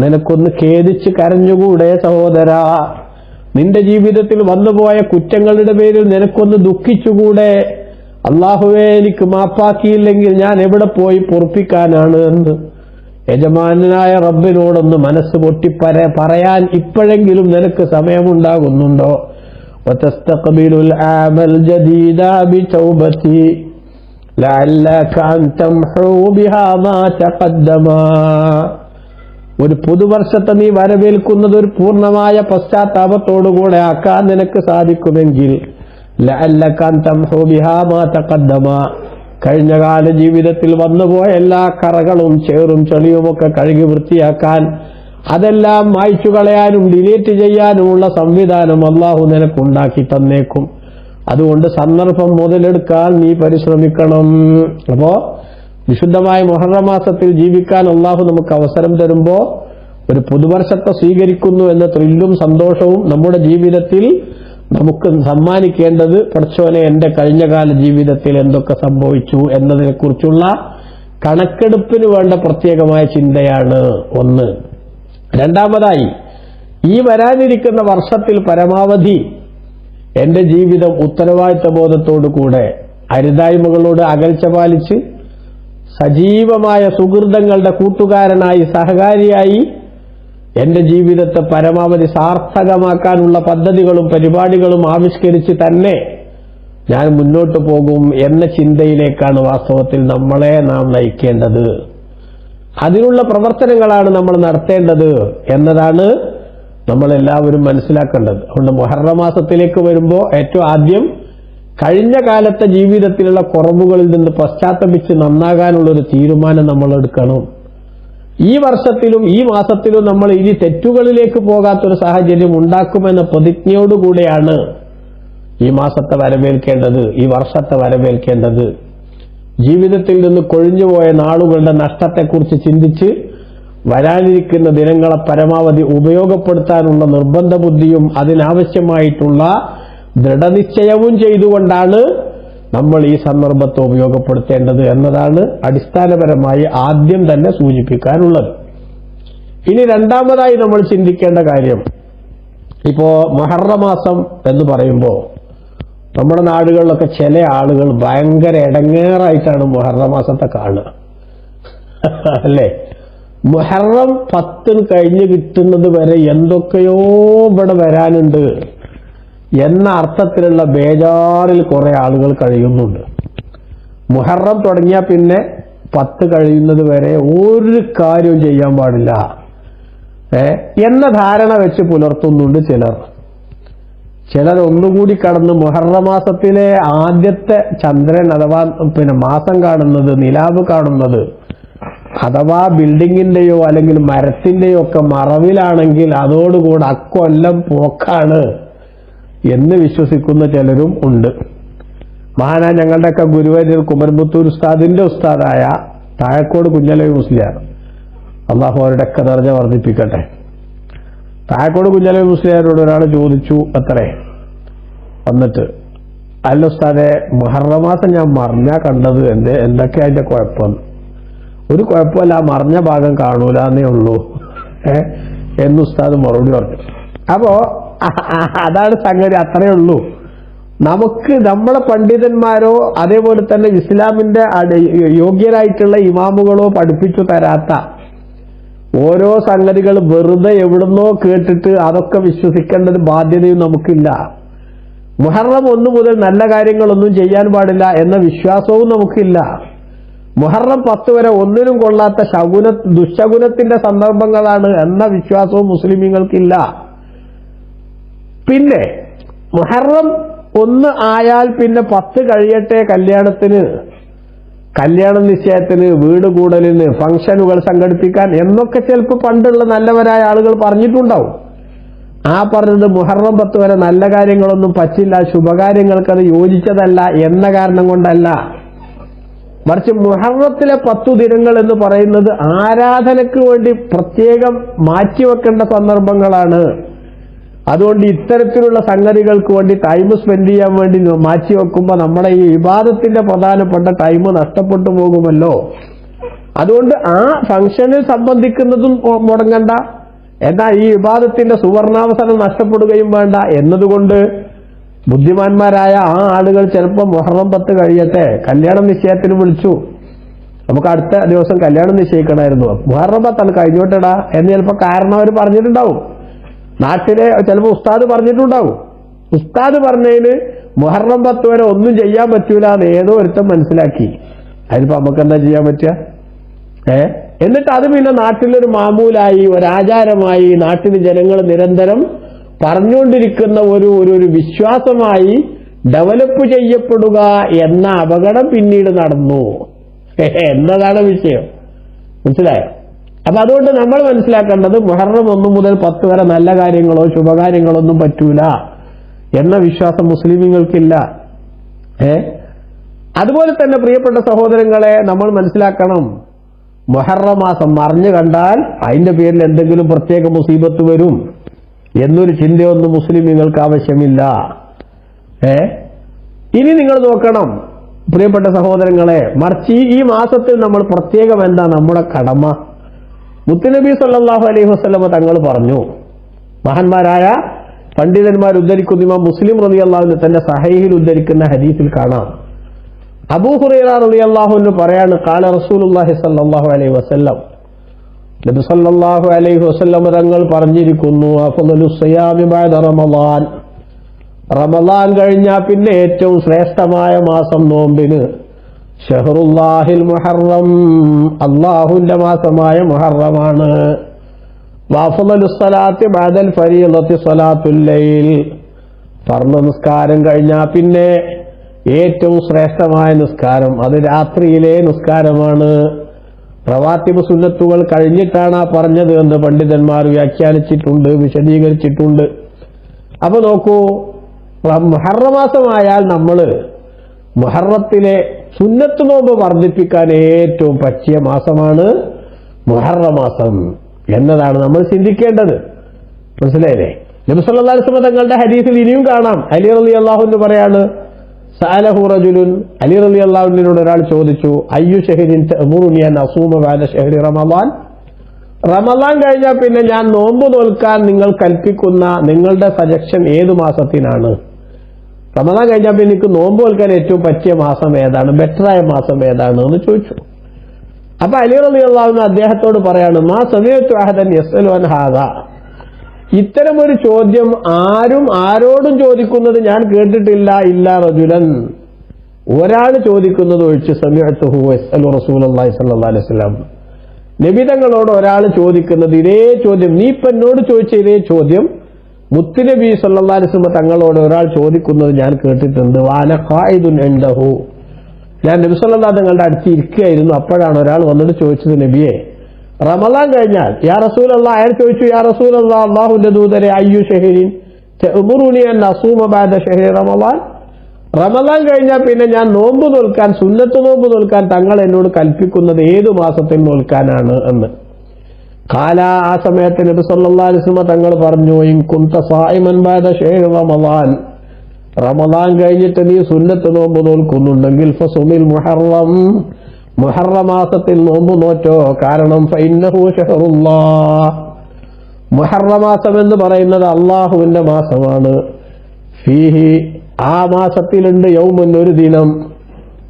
നിനക്കൊന്ന് ഖേദിച്ച് കരഞ്ഞുകൂടെ സഹോദരാ? നിന്റെ ജീവിതത്തിൽ വന്നുപോയ കുറ്റങ്ങളുടെ പേരിൽ നിനക്കൊന്ന് ദുഃഖിച്ചുകൂടെ? അല്ലാഹുവേ, എനിക്ക് മാപ്പാക്കിയില്ലെങ്കിൽ ഞാൻ എവിടെ പോയി പൊറുപ്പിക്കാനാണ് എന്ന് യജമാനായ റബ്ബിനോടൊന്ന് മനസ്സ് പൊട്ടി പറയാൻ ഇപ്പോഴെങ്കിലും നിനക്ക് സമയമുണ്ടാകുന്നുണ്ടോ? വതസ്തഖ്ബിലുൽ ആമൽ ജദീദ ബിതൗബതി ലഅല്ലക അൻ തംഹു ബിഹാ മാ തഖദ്ദമ. ഒരു പുതുവർഷത്തെ നീ വരവേൽക്കുന്നത് ഒരു പൂർണ്ണമായ പശ്ചാത്താപത്തോടുകൂടെ ആക്കാൻ നിനക്ക് സാധിക്കുമെങ്കിൽ ലഅല്ലക അൻ തംഹു ബിഹാ മാ തഖദ്ദമ, കഴിഞ്ഞകാല ജീവിതത്തിൽ വന്നുപോയ എല്ലാ കറകളും ചേറും ചെളിയുമൊക്കെ കഴുകി വൃത്തിയാക്കാൻ, അതെല്ലാം മായ്ച്ചു കളയാനും ഡിലീറ്റ് ചെയ്യാനുമുള്ള സംവിധാനം അല്ലാഹു നിനക്കുണ്ടാക്കി തന്നേക്കും. അതുകൊണ്ട് സന്ദർഭം മുതലെടുക്കാൻ നീ പരിശ്രമിക്കണം. അപ്പോ വിശുദ്ധമായ മുഹറം മാസത്തിൽ ജീവിക്കാൻ അല്ലാഹു നമുക്ക് അവസരം തരുമ്പോ ഒരു പുതുവർഷത്തെ സ്വീകരിക്കുന്നു എന്ന ത്രില്ലും സന്തോഷവും നമ്മുടെ ജീവിതത്തിൽ നമുക്ക് സമ്മാനിക്കേണ്ടത് പടച്ചോനെ എന്റെ കഴിഞ്ഞകാല ജീവിതത്തിൽ എന്തൊക്കെ സംഭവിച്ചു എന്നതിനെക്കുറിച്ചുള്ള കണക്കെടുപ്പിന് വേണ്ട പ്രത്യേകമായ ചിന്തയാണ് ഒന്ന്. രണ്ടാമതായി, ഈ വരാനിരിക്കുന്ന വർഷത്തിൽ പരമാവധി എന്റെ ജീവിതം ഉത്തരവാദിത്ത ബോധത്തോടുകൂടെ അരുതായ്മകളോട് അകൽച്ച പാലിച്ച് സജീവമായ സുഹൃതങ്ങളുടെ കൂട്ടുകാരനായി സഹകാരിയായി എന്റെ ജീവിതത്തെ പരമാവധി സാർത്ഥകമാക്കാനുള്ള പദ്ധതികളും പരിപാടികളും ആവിഷ്കരിച്ച് തന്നെ ഞാൻ മുന്നോട്ട് പോകും എന്ന ചിന്തയിലേക്കാണ് വാസ്തവത്തിൽ നമ്മളെ നാം നയിക്കേണ്ടത്. അതിനുള്ള പ്രവർത്തനങ്ങളാണ് നമ്മൾ നടത്തേണ്ടത് എന്നതാണ് നമ്മളെല്ലാവരും മനസ്സിലാക്കേണ്ടത്. അതുകൊണ്ട് മുഹറം മാസത്തിലേക്ക് വരുമ്പോൾ ഏറ്റവും ആദ്യം കഴിഞ്ഞ കാലത്തെ ജീവിതത്തിലുള്ള കുറവുകളിൽ നിന്ന് പശ്ചാത്തപിച്ച് നന്നാകാനുള്ളൊരു തീരുമാനം നമ്മൾ എടുക്കണം. ഈ വർഷത്തിലും ഈ മാസത്തിലും നമ്മൾ ഇനി തെറ്റുകളിലേക്ക് പോകാത്തൊരു സാഹചര്യം ഉണ്ടാക്കുമെന്ന പ്രതിജ്ഞയോടുകൂടെയാണ് ഈ മാസത്തെ വരവേൽക്കേണ്ടത്, ഈ വർഷത്തെ വരവേൽക്കേണ്ടത്. ജീവിതത്തിൽ നിന്ന് കൊഴിഞ്ഞുപോയ നാളുകളുടെ നഷ്ടത്തെക്കുറിച്ച് ചിന്തിച്ച് വരാനിരിക്കുന്ന ദിനങ്ങളെ പരമാവധി ഉപയോഗപ്പെടുത്താനുള്ള നിർബന്ധ ബുദ്ധിയും അതിനാവശ്യമായിട്ടുള്ള ദൃഢനിശ്ചയവും ചെയ്തുകൊണ്ടാണ് നമ്മൾ ഈ സന്ദർഭത്തെ ഉപയോഗപ്പെടുത്തേണ്ടത് എന്നതാണ് അടിസ്ഥാനപരമായി ആദ്യം തന്നെ സൂചിപ്പിക്കാനുള്ളത്. ഇനി രണ്ടാമതായി നമ്മൾ ചിന്തിക്കേണ്ട കാര്യം, ഇപ്പോ മുഹറം മാസം എന്ന് പറയുമ്പോൾ നമ്മുടെ നാടുകളിലൊക്കെ ചില ആളുകൾ ഭയങ്കര ഇടങ്ങേറായിട്ടാണ് മുഹറം മാസത്തെ കാണുക, അല്ലേ? മുഹറം 10 കഴിഞ്ഞ് കിട്ടുന്നത് വരെ എന്തൊക്കെയോ ഇവിടെ വരാനുണ്ട് എന്ന അർത്ഥത്തിലുള്ള ബേജാറിൽ കുറെ ആളുകൾ കഴിയുന്നുണ്ട്. മുഹറം തുടങ്ങിയാൽ പിന്നെ 10 കഴിയുന്നത് വരെ ഒരു കാര്യവും ചെയ്യാൻ പാടില്ല എന്ന ധാരണ വെച്ച് പുലർത്തുന്നുണ്ട് ചിലർ ഒന്നുകൂടി കടന്ന് മുഹറം മാസത്തിലെ ആദ്യത്തെ ചന്ദ്രൻ അഥവാ മാസം കാണുന്നത്, നിലാവ് കാണുന്നത് അഥവാ ബിൽഡിങ്ങിന്റെയോ അല്ലെങ്കിൽ മരത്തിന്റെയോ ഒക്കെ മറവിലാണെങ്കിൽ അതോടുകൂടെ അക്കൊല്ലം പോക്കാണ് എന്ന് വിശ്വസിക്കുന്ന ചിലരും ഉണ്ട്. മഹാനായ ഞങ്ങളുടെയൊക്കെ ഗുരുവര്യർ കുമരമ്പത്തൂർ ഉസ്താദിന്റെ ഉസ്താദായ താഴക്കോട് കുഞ്ഞലവി മുസ്ലിയാർ, അള്ളാഹു അവരുടെയൊക്കെ ദർജ വർദ്ധിപ്പിക്കട്ടെ. താഴക്കോട് കുഞ്ഞലവി മുസ്ലിയാരോട് ഒരാൾ ചോദിച്ചു, അത്രേ വന്നിട്ട് അല്ല ഉസ്താദെ, മുഹറം മാസം ഞാൻ മറിഞ്ഞാ കണ്ടത്, എന്തൊക്കെയാ അതിന്റെ കുഴപ്പം? ഒരു കുഴപ്പമില്ല, മറിഞ്ഞ ഭാഗം കാണൂലെന്നേ ഉള്ളൂ എന്ന് ഉസ്താദ് മറുപടി പറഞ്ഞു. അപ്പോ അതാണ് സംഗതി, അത്രയേ ഉള്ളൂ. നമുക്ക് നമ്മളെ പണ്ഡിതന്മാരോ അതേപോലെ തന്നെ ഇസ്ലാമിന്റെ യോഗ്യരായിട്ടുള്ള ഇമാമുകളോ പഠിപ്പിച്ചു തരാത്ത ഓരോ സംഗതികൾ വെറുതെ എവിടുന്നോ കേട്ടിട്ട് അതൊക്കെ വിശ്വസിക്കേണ്ടത് ബാധ്യതയും നമുക്കില്ല. മുഹറം 1 മുതൽ നല്ല കാര്യങ്ങളൊന്നും ചെയ്യാൻ പാടില്ല എന്ന വിശ്വാസവും നമുക്കില്ല. മുഹറം 10 വരെ ഒന്നിനും കൊള്ളാത്ത ദുശകുനത്തിന്റെ സന്ദർഭങ്ങളാണ് എന്ന വിശ്വാസവും മുസ്ലിമീങ്ങൾക്കില്ല. പിന്നെ മുഹറം 1 ആയാൽ പിന്നെ 10 കഴിയട്ടെ കല്യാണ നിശ്ചയത്തിന്, വീട് കൂടലിന്, ഫംഗ്ഷനുകൾ സംഘടിപ്പിക്കാൻ എന്നൊക്കെ ചിലപ്പോൾ പണ്ടുള്ള നല്ലവരായ ആളുകൾ പറഞ്ഞിട്ടുണ്ടാവും. ആ പറഞ്ഞത് മുഹറം 10 വരെ നല്ല കാര്യങ്ങളൊന്നും പറ്റില്ല, ശുഭകാര്യങ്ങൾക്കത് യോജിച്ചതല്ല എന്ന കാരണം കൊണ്ടല്ല. മറിച്ച് മുഹറത്തിലെ 10 ദിനങ്ങൾ എന്ന് പറയുന്നത് ആരാധനയ്ക്ക് വേണ്ടി പ്രത്യേകം മാറ്റിവെക്കേണ്ട സന്ദർഭങ്ങളാണ്. അതുകൊണ്ട് ഇത്തരത്തിലുള്ള സംഗതികൾക്ക് വേണ്ടി ടൈം സ്പെൻഡ് ചെയ്യാൻ വേണ്ടി മാറ്റിവെക്കുമ്പോൾ നമ്മുടെ ഈ ഇബാദത്തിന്റെ പ്രധാനപ്പെട്ട ടൈം നഷ്ടപ്പെട്ടു പോകുമല്ലോ. അതുകൊണ്ട് ആ ഫംഗ്ഷനിൽ സംബന്ധിക്കുന്നതും മുടങ്ങണ്ട, എന്നാൽ ഈ ഇബാദത്തിന്റെ സുവർണാവസരം നഷ്ടപ്പെടുകയും വേണ്ട എന്നതുകൊണ്ട് ബുദ്ധിമാന്മാരായ ആ ആളുകൾ ചിലപ്പോൾ മുഹറം 10 കഴിയട്ടെ കല്യാണ നിശ്ചയത്തിന് വിളിച്ചു. നമുക്ക് അടുത്ത ദിവസം കല്യാണം നിശ്ചയിക്കണമായിരുന്നു, മുഹറം 10 കഴിഞ്ഞോട്ടടാ എന്ന് ചിലപ്പോൾ കാരണം അവർ പറഞ്ഞിട്ടുണ്ടാവും. നാട്ടിലെ ചിലപ്പോൾ ഉസ്താദ് പറഞ്ഞിട്ടുണ്ടാവും. ഉസ്താദ് പറഞ്ഞതിന് മുഹറം 10 വരെ ഒന്നും ചെയ്യാൻ പറ്റൂല എന്ന് ഏതോ ഒരുത്തം മനസ്സിലാക്കി. അതിനിപ്പോ നമുക്ക് എന്താ ചെയ്യാൻ പറ്റുക? എന്നിട്ട് അത് പിന്നെ നാട്ടിലൊരു മാമൂലായി, ഒരാചാരമായി, നാട്ടിലെ ജനങ്ങൾ നിരന്തരം പറഞ്ഞുകൊണ്ടിരിക്കുന്ന ഒരു വിശ്വാസമായി ഡെവലപ്പ് ചെയ്യപ്പെടുക എന്ന അപകടം പിന്നീട് നടന്നു എന്നതാണ് വിഷയം. മനസ്സിലായോ? അപ്പൊ അതുകൊണ്ട് നമ്മൾ മനസ്സിലാക്കേണ്ടത് മുഹറം 1 മുതൽ 10 വരെ നല്ല കാര്യങ്ങളോ ശുഭകാര്യങ്ങളൊന്നും പറ്റൂല എന്ന വിശ്വാസം മുസ്ലിമീങ്ങൾക്കില്ല. അതുപോലെ തന്നെ പ്രിയപ്പെട്ട സഹോദരങ്ങളെ, നമ്മൾ മനസ്സിലാക്കണം, മുഹറം മാസം മറിഞ്ഞു കണ്ടാൽ അതിന്റെ പേരിൽ എന്തെങ്കിലും പ്രത്യേക മുസീബത്ത് വരും എന്നൊരു ചിന്തയൊന്നും മുസ്ലിമീങ്ങൾക്ക് ആവശ്യമില്ല. ഇനി നിങ്ങൾ നോക്കണം പ്രിയപ്പെട്ട സഹോദരങ്ങളെ, മറിച്ച് ഈ മാസത്തിൽ നമ്മൾ പ്രത്യേകം എന്താ നമ്മുടെ കടമ? മുത്തുനബി സല്ലല്ലാഹു അലൈഹി വസല്ലം തങ്ങൾ പറഞ്ഞു, മഹാന്മാരായ പണ്ഡിതന്മാർ ഉദ്ധരിക്കുന്ന ഇമാം മുസ്ലിം റളിയല്ലാഹു അൻഹു തന്റെ സഹീഹിൽ ഉദ്ധരിക്കുന്ന ഹദീസിൽ കാണാം, അബൂ ഹുറൈറ റളിയല്ലാഹു അൻഹു പറയാണ്, ഖാല റസൂലുള്ളാഹി സല്ലല്ലാഹു അലൈഹി വസല്ലം, നബി സല്ലല്ലാഹു അലൈഹി വസല്ലം തങ്ങൾ പറഞ്ഞിരിക്കുന്നു, അഫ്ളലുസ് സിയാമി ബഅദ റമളാൻ, റമളാൻ കഴിഞ്ഞാൽ പിന്നെ ഏറ്റവും ശ്രേഷ്ഠമായ മാസം നോമ്പിന് ഷഹറുല്ലാഹിൽ മുഹറം, അല്ലാഹുവിന്റെ മാസമായ മുഹറമാണ്. വഅഫ്ളലുസ് സ്വലാത്തി ബഅദൽ ഫരീളത്തി സ്വലാത്തുൽ ലൈൽ, ഫർള് നിസ്കാരം കഴിഞ്ഞാൽ പിന്നെ ഏറ്റവും ശ്രേഷ്ഠമായ നിസ്കാരം അത് രാത്രിയിലെ നിസ്കാരമാണ്. റവാത്തിബ് സുന്നത്തുകൾ കഴിഞ്ഞിട്ടാണ് ആ പറഞ്ഞത് എന്ന് പണ്ഡിതന്മാർ വ്യാഖ്യാനിച്ചിട്ടുണ്ട്, വിശദീകരിച്ചിട്ടുണ്ട്. അപ്പൊ നോക്കൂ, മുഹറം മാസമായാൽ നമ്മൾ മുഹറത്തിലെ സുന്നത്ത് നോമ്പ് വർദ്ധിപ്പിക്കാൻ ഏറ്റവും പറ്റിയ മാസമാണ് മുഹറം മാസം എന്നതാണ് നമ്മൾ ചിന്തിക്കേണ്ടത്. മനസ്സിലായില്ലേ? നബി സല്ലല്ലാഹു അലൈഹി വസല്ലം തങ്ങളുടെ ഹദീസിൽ ഇനിയും കാണാം, അലി റളിയല്ലാഹു അൻഹു പറയാണ്, സഅലഹു റജുലുൻ, അലി റളിയല്ലാഹു അൻഹുവിനോട് ഒരാൾ ചോദിച്ചു, അയ്യു ശഹരിൻ തഅമുറുനി അൻ അസൂമ ബഅദ ശഹരി റമളാൻ, റമളാൻ കഴിഞ്ഞാൽ പിന്നെ ഞാൻ നോമ്പ് നോൽക്കാൻ നിങ്ങൾ കൽപ്പിക്കുന്ന നിങ്ങളുടെ സജഷൻ ഏതു മാസത്തിനാണ്? റമളാൻ കഴിഞ്ഞാൽ പിന്നെ എനിക്ക് നോമ്പ് നോൽക്കാൻ ഏറ്റവും പറ്റിയ മാസം ഏതാണ്, ബെറ്ററായ മാസം ഏതാണ് എന്ന് ചോദിച്ചു. അപ്പൊ അലി റളിയല്ലാഹു അൻഹു അദ്ദേഹത്തോട് പറയാണ്, മാ സമയത്തു അഹദൻ യസ്അലു അൻ ഹാദാ, ഇത്തരമൊരു ചോദ്യം ആരും ആരോടും ചോദിക്കുന്നത് ഞാൻ കേട്ടിട്ടില്ല, ഇല്ലാ റജുലൻ, ഒരാൾ ചോദിക്കുന്നത് ഒഴിച്ച്, സമിഅതുഹു യസ്അലു റസൂലുള്ളാഹി സ്വല്ലല്ലാഹു അലൈഹി വസല്ലം, നബി തങ്ങളോട് ഒരാൾ ചോദിക്കുന്നത് ഇതേ ചോദ്യം, നീ ഇപ്പൊ എന്നോട് ചോദിച്ച ഇതേ ചോദ്യം മുത്തുനബി സല്ലല്ലാഹു അലൈഹി വസല്ലം തങ്ങളോട് ഒരാൾ ചോദിക്കുന്നത് ഞാൻ കേട്ടിട്ടുണ്ട്. വാന ഖായിദുൻ ഇൻദഹു, ഞാൻ നബി സല്ലല്ലാഹു തങ്ങളുടെ അടുത്ത് ഇരിക്കുകയായിരുന്നു, അപ്പോഴാണ് ഒരാൾ വന്നിട്ട് ചോദിച്ചത്, നബിയെ റമളാൻ കഴിഞ്ഞാൽ, യാ റസൂലല്ലാഹ്, അയാൾ ചോദിച്ചു, യാ റസൂലല്ലാഹ്, അല്ലാഹുവിന്റെ ദൂതരെ, അയ്യു ശഹരിൻ തഅമുറുനി അൻ അസൂമ ബഅദ ശഹരി റമളാൻ, റമളാൻ കഴിഞ്ഞാൽ പിന്നെ ഞാൻ നോമ്പ് നോൽക്കാൻ, സുന്നത്ത് നോമ്പ് നോൽക്കാൻ തങ്ങൾ എന്നോട് കൽപ്പിക്കുന്നത് ഏതു മാസത്തിൽ നോൽക്കാനാണ് എന്ന്. ഖാല, ആ സമയത്ത് നബി സല്ലല്ലാഹു അലൈഹി വസല്ലം തങ്ങൾ പറഞ്ഞു, ഇൻ കുൻത സായിമൻ ബഅദ ശഹരി റമളാൻ, റമദാൻ കഴിഞ്ഞിട്ട് നീ സുന്നത്ത് നോമ്പ് നോൽക്കുന്നുണ്ടെങ്കിൽ ഫസുമിൽ മുഹറം, മുഹറം മാസത്തിൽ നോമ്പ് നോറ്റോ. കാരണം ഫഇന്നഹു ശഹറുല്ലാഹ്, മുഹറം മാസം എന്ന് പറയുന്നത് അള്ളാഹുവിന്റെ മാസമാണ്. ഫീഹി, ആ മാസത്തിലുണ്ട് യൗമുൻ, ഒരു ദിനം,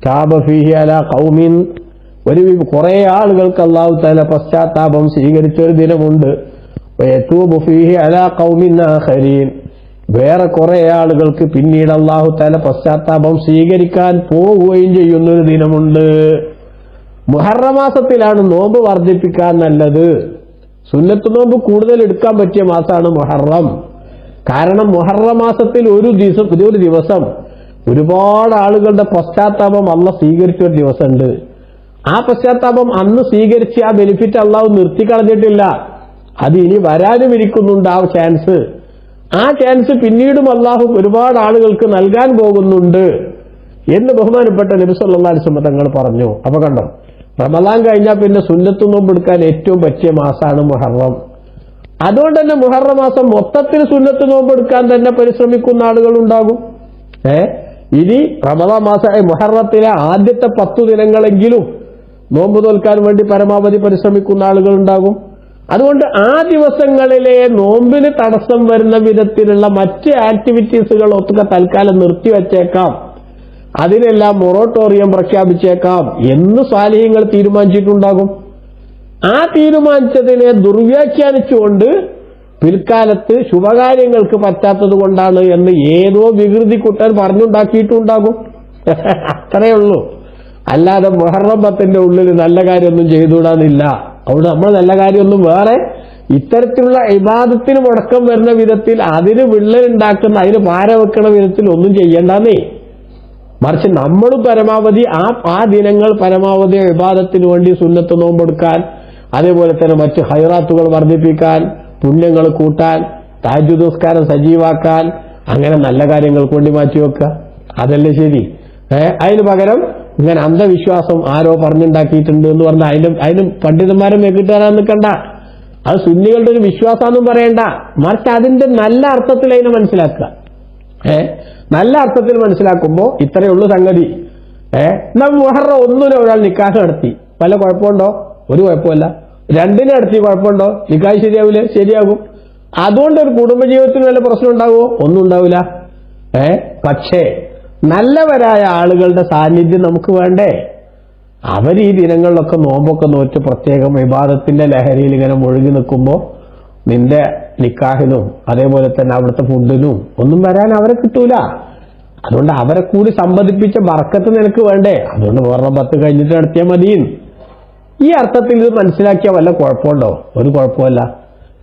താബ ഫീഹി അലാ ഖൗമിൻ, കുറെ ആളുകൾക്ക് അല്ലാഹു തആല പശ്ചാത്താപം സ്വീകരിച്ചൊരു ദിനമുണ്ട്. വയതൂബു ഫീഹി അലാ ഖൗമിൻ ആഖരീൻ, വേറെ കുറെ ആളുകൾക്ക് പിന്നീട് അല്ലാഹു തആല പശ്ചാത്താപം സ്വീകരിക്കാൻ പോവുകയും ചെയ്യുന്നൊരു ദിനമുണ്ട്. മുഹറം മാസത്തിലാണ് നോമ്പ് വർദ്ധിപ്പിക്കാൻ നല്ലത്. സുന്നത്ത് നോമ്പ് കൂടുതൽ എടുക്കാൻ പറ്റിയ മാസമാണ് മുഹറം. കാരണം മുഹറം മാസത്തിൽ ഒരു ദിവസം ഒരുപാട് ആളുകളുടെ പശ്ചാത്താപം അള്ളാഹ് സ്വീകരിച്ചൊരു ദിവസമുണ്ട്. ആ പശ്ചാത്താപം അന്ന് സ്വീകരിച്ച് ആ ബെനിഫിറ്റ് അള്ളാഹു നിർത്തിക്കളഞ്ഞിട്ടില്ല. അത് ഇനി വരാനും ഇരിക്കുന്നുണ്ട് ആ ചാൻസ്. ആ ചാൻസ് പിന്നീടും അള്ളാഹു ഒരുപാട് ആളുകൾക്ക് നൽകാൻ പോകുന്നുണ്ട് എന്ന് ബഹുമാനപ്പെട്ട നബി സല്ലല്ലാഹു അലൈഹി വസല്ലം തങ്ങൾ പറഞ്ഞു. അപ്പൊ കണ്ടോ, റമദാൻ കഴിഞ്ഞാൽ പിന്നെ സുന്നത്ത് നോമ്പ് എടുക്കാൻ ഏറ്റവും പറ്റിയ മാസമാണ് മുഹറം. അതുകൊണ്ട് തന്നെ മുഹറം മാസം മൊത്തത്തിൽ സുന്നത്ത് നോമ്പ് എടുക്കാൻ തന്നെ പരിശ്രമിക്കുന്ന ആളുകൾ ഉണ്ടാകും. ഇനി റമദാൻ മാസമായ മുഹറത്തിലെ ആദ്യത്തെ 10 ദിനങ്ങളെങ്കിലും നോമ്പ് നോൽക്കാൻ വേണ്ടി പരമാവധി പരിശ്രമിക്കുന്ന ആളുകൾ ഉണ്ടാകും. അതുകൊണ്ട് ആ ദിവസങ്ങളിലെ നോമ്പിന് തടസ്സം വരുന്ന വിധത്തിലുള്ള മറ്റ് ആക്ടിവിറ്റീസുകളൊക്കെ തൽക്കാലം നിർത്തിവച്ചേക്കാം, അതിനെല്ലാം മൊറട്ടോറിയം പ്രഖ്യാപിച്ചേക്കാം എന്ന് സാലിഹ്യങ്ങൾ തീരുമാനിച്ചിട്ടുണ്ടാകും. ആ തീരുമാനിച്ചതിനെ ദുർവ്യാഖ്യാനിച്ചുകൊണ്ട് പിൽക്കാലത്ത് ശുഭകാര്യങ്ങൾക്ക് പറ്റാത്തത് കൊണ്ടാണ് എന്ന് ഏതോ വികൃതി കുട്ടൻ പറഞ്ഞുണ്ടാക്കിയിട്ടുണ്ടാകും. അത്രയേ ഉള്ളൂ. അല്ലാതെ മുഹറം 10ന്റെ ഉള്ളിൽ നല്ല കാര്യമൊന്നും ചെയ്തുകൂടാന്നില്ല. അവിടെ നമ്മൾ നല്ല കാര്യമൊന്നും വേറെ ഇത്തരത്തിലുള്ള ഇബാദത്തിന് മുടക്കം വരുന്ന വിധത്തിൽ, അതിന് വിള്ളലുണ്ടാക്കുന്ന, അതിന് പാര വെക്കണ വിധത്തിൽ ഒന്നും ചെയ്യേണ്ടെന്നേ. മറിച്ച് നമ്മൾ പരമാവധി ആ ദിനങ്ങൾ പരമാവധി ഇബാദത്തിന് വേണ്ടി സുന്നത്ത് നോമ്പെടുക്കാൻ, അതേപോലെ തന്നെ മറ്റ് ഹൈറാത്തുകൾ വർദ്ധിപ്പിക്കാൻ, പുണ്യങ്ങൾ കൂട്ടാൻ, തഹജ്ജുദ് നിസ്കാരം സജീവാക്കാൻ, അങ്ങനെ നല്ല കാര്യങ്ങൾക്ക് വേണ്ടി മാറ്റിവെക്കുക. അതല്ലേ ശരി. അതിന് പകരം ഇങ്ങനെ അന്ധവിശ്വാസം ആരോ പറഞ്ഞുണ്ടാക്കിയിട്ടുണ്ട് എന്ന് പറഞ്ഞാൽ അതിന് പണ്ഡിതന്മാരെ മെക്കിട്ടാൻ നിൽക്കണ്ട. അത് സുന്നികളുടെ ഒരു വിശ്വാസമൊന്നും പറയണ്ട. മറിച്ച് അതിന്റെ നല്ല അർത്ഥത്തിൽ അതിനെ മനസ്സിലാക്കുക. നല്ല അർത്ഥത്തിൽ മനസ്സിലാക്കുമ്പോ ഇത്രയുള്ള സംഗതി. മുഹറം 1 ഒരാൾ നിക്കാഹ് നടത്തി, വല്ല കുഴപ്പമുണ്ടോ? ഒരു കുഴപ്പമില്ല. 2 നടത്തി കുഴപ്പമുണ്ടോ? നിക്കാഹ് ശരിയാവില്ലേ? ശരിയാകും. അതുകൊണ്ട് ഒരു കുടുംബജീവിതത്തിന് വല്ല പ്രശ്നം ഉണ്ടാവുമോ? ഒന്നും ഉണ്ടാവില്ല. പക്ഷേ നല്ലവരായ ആളുകളുടെ സാന്നിധ്യം നമുക്ക് വേണ്ടേ? അവർ ഈ ദിനങ്ങളിലൊക്കെ നോമ്പൊക്കെ നോറ്റ് പ്രത്യേകം വിവാദത്തിന്റെ ലഹരിയിൽ ഇങ്ങനെ മുഴുകി നിൽക്കുമ്പോൾ നിന്റെ നിക്കാഹിനും അതേപോലെ തന്നെ അവിടുത്തെ ഫുഡിനും ഒന്നും വരാൻ അവരെ കിട്ടൂല. അതുകൊണ്ട് അവരെ കൂടി സമ്മതിപ്പിച്ച ബർക്കത്ത് നിനക്ക് വേണ്ടേ? അതുകൊണ്ട് മുഹറം 10 കഴിഞ്ഞിട്ട് നടത്തിയാൽ മതി. ഈ അർത്ഥത്തിൽ ഇത് മനസ്സിലാക്കിയാൽ വല്ല കുഴപ്പമുണ്ടോ? ഒരു കുഴപ്പമില്ല.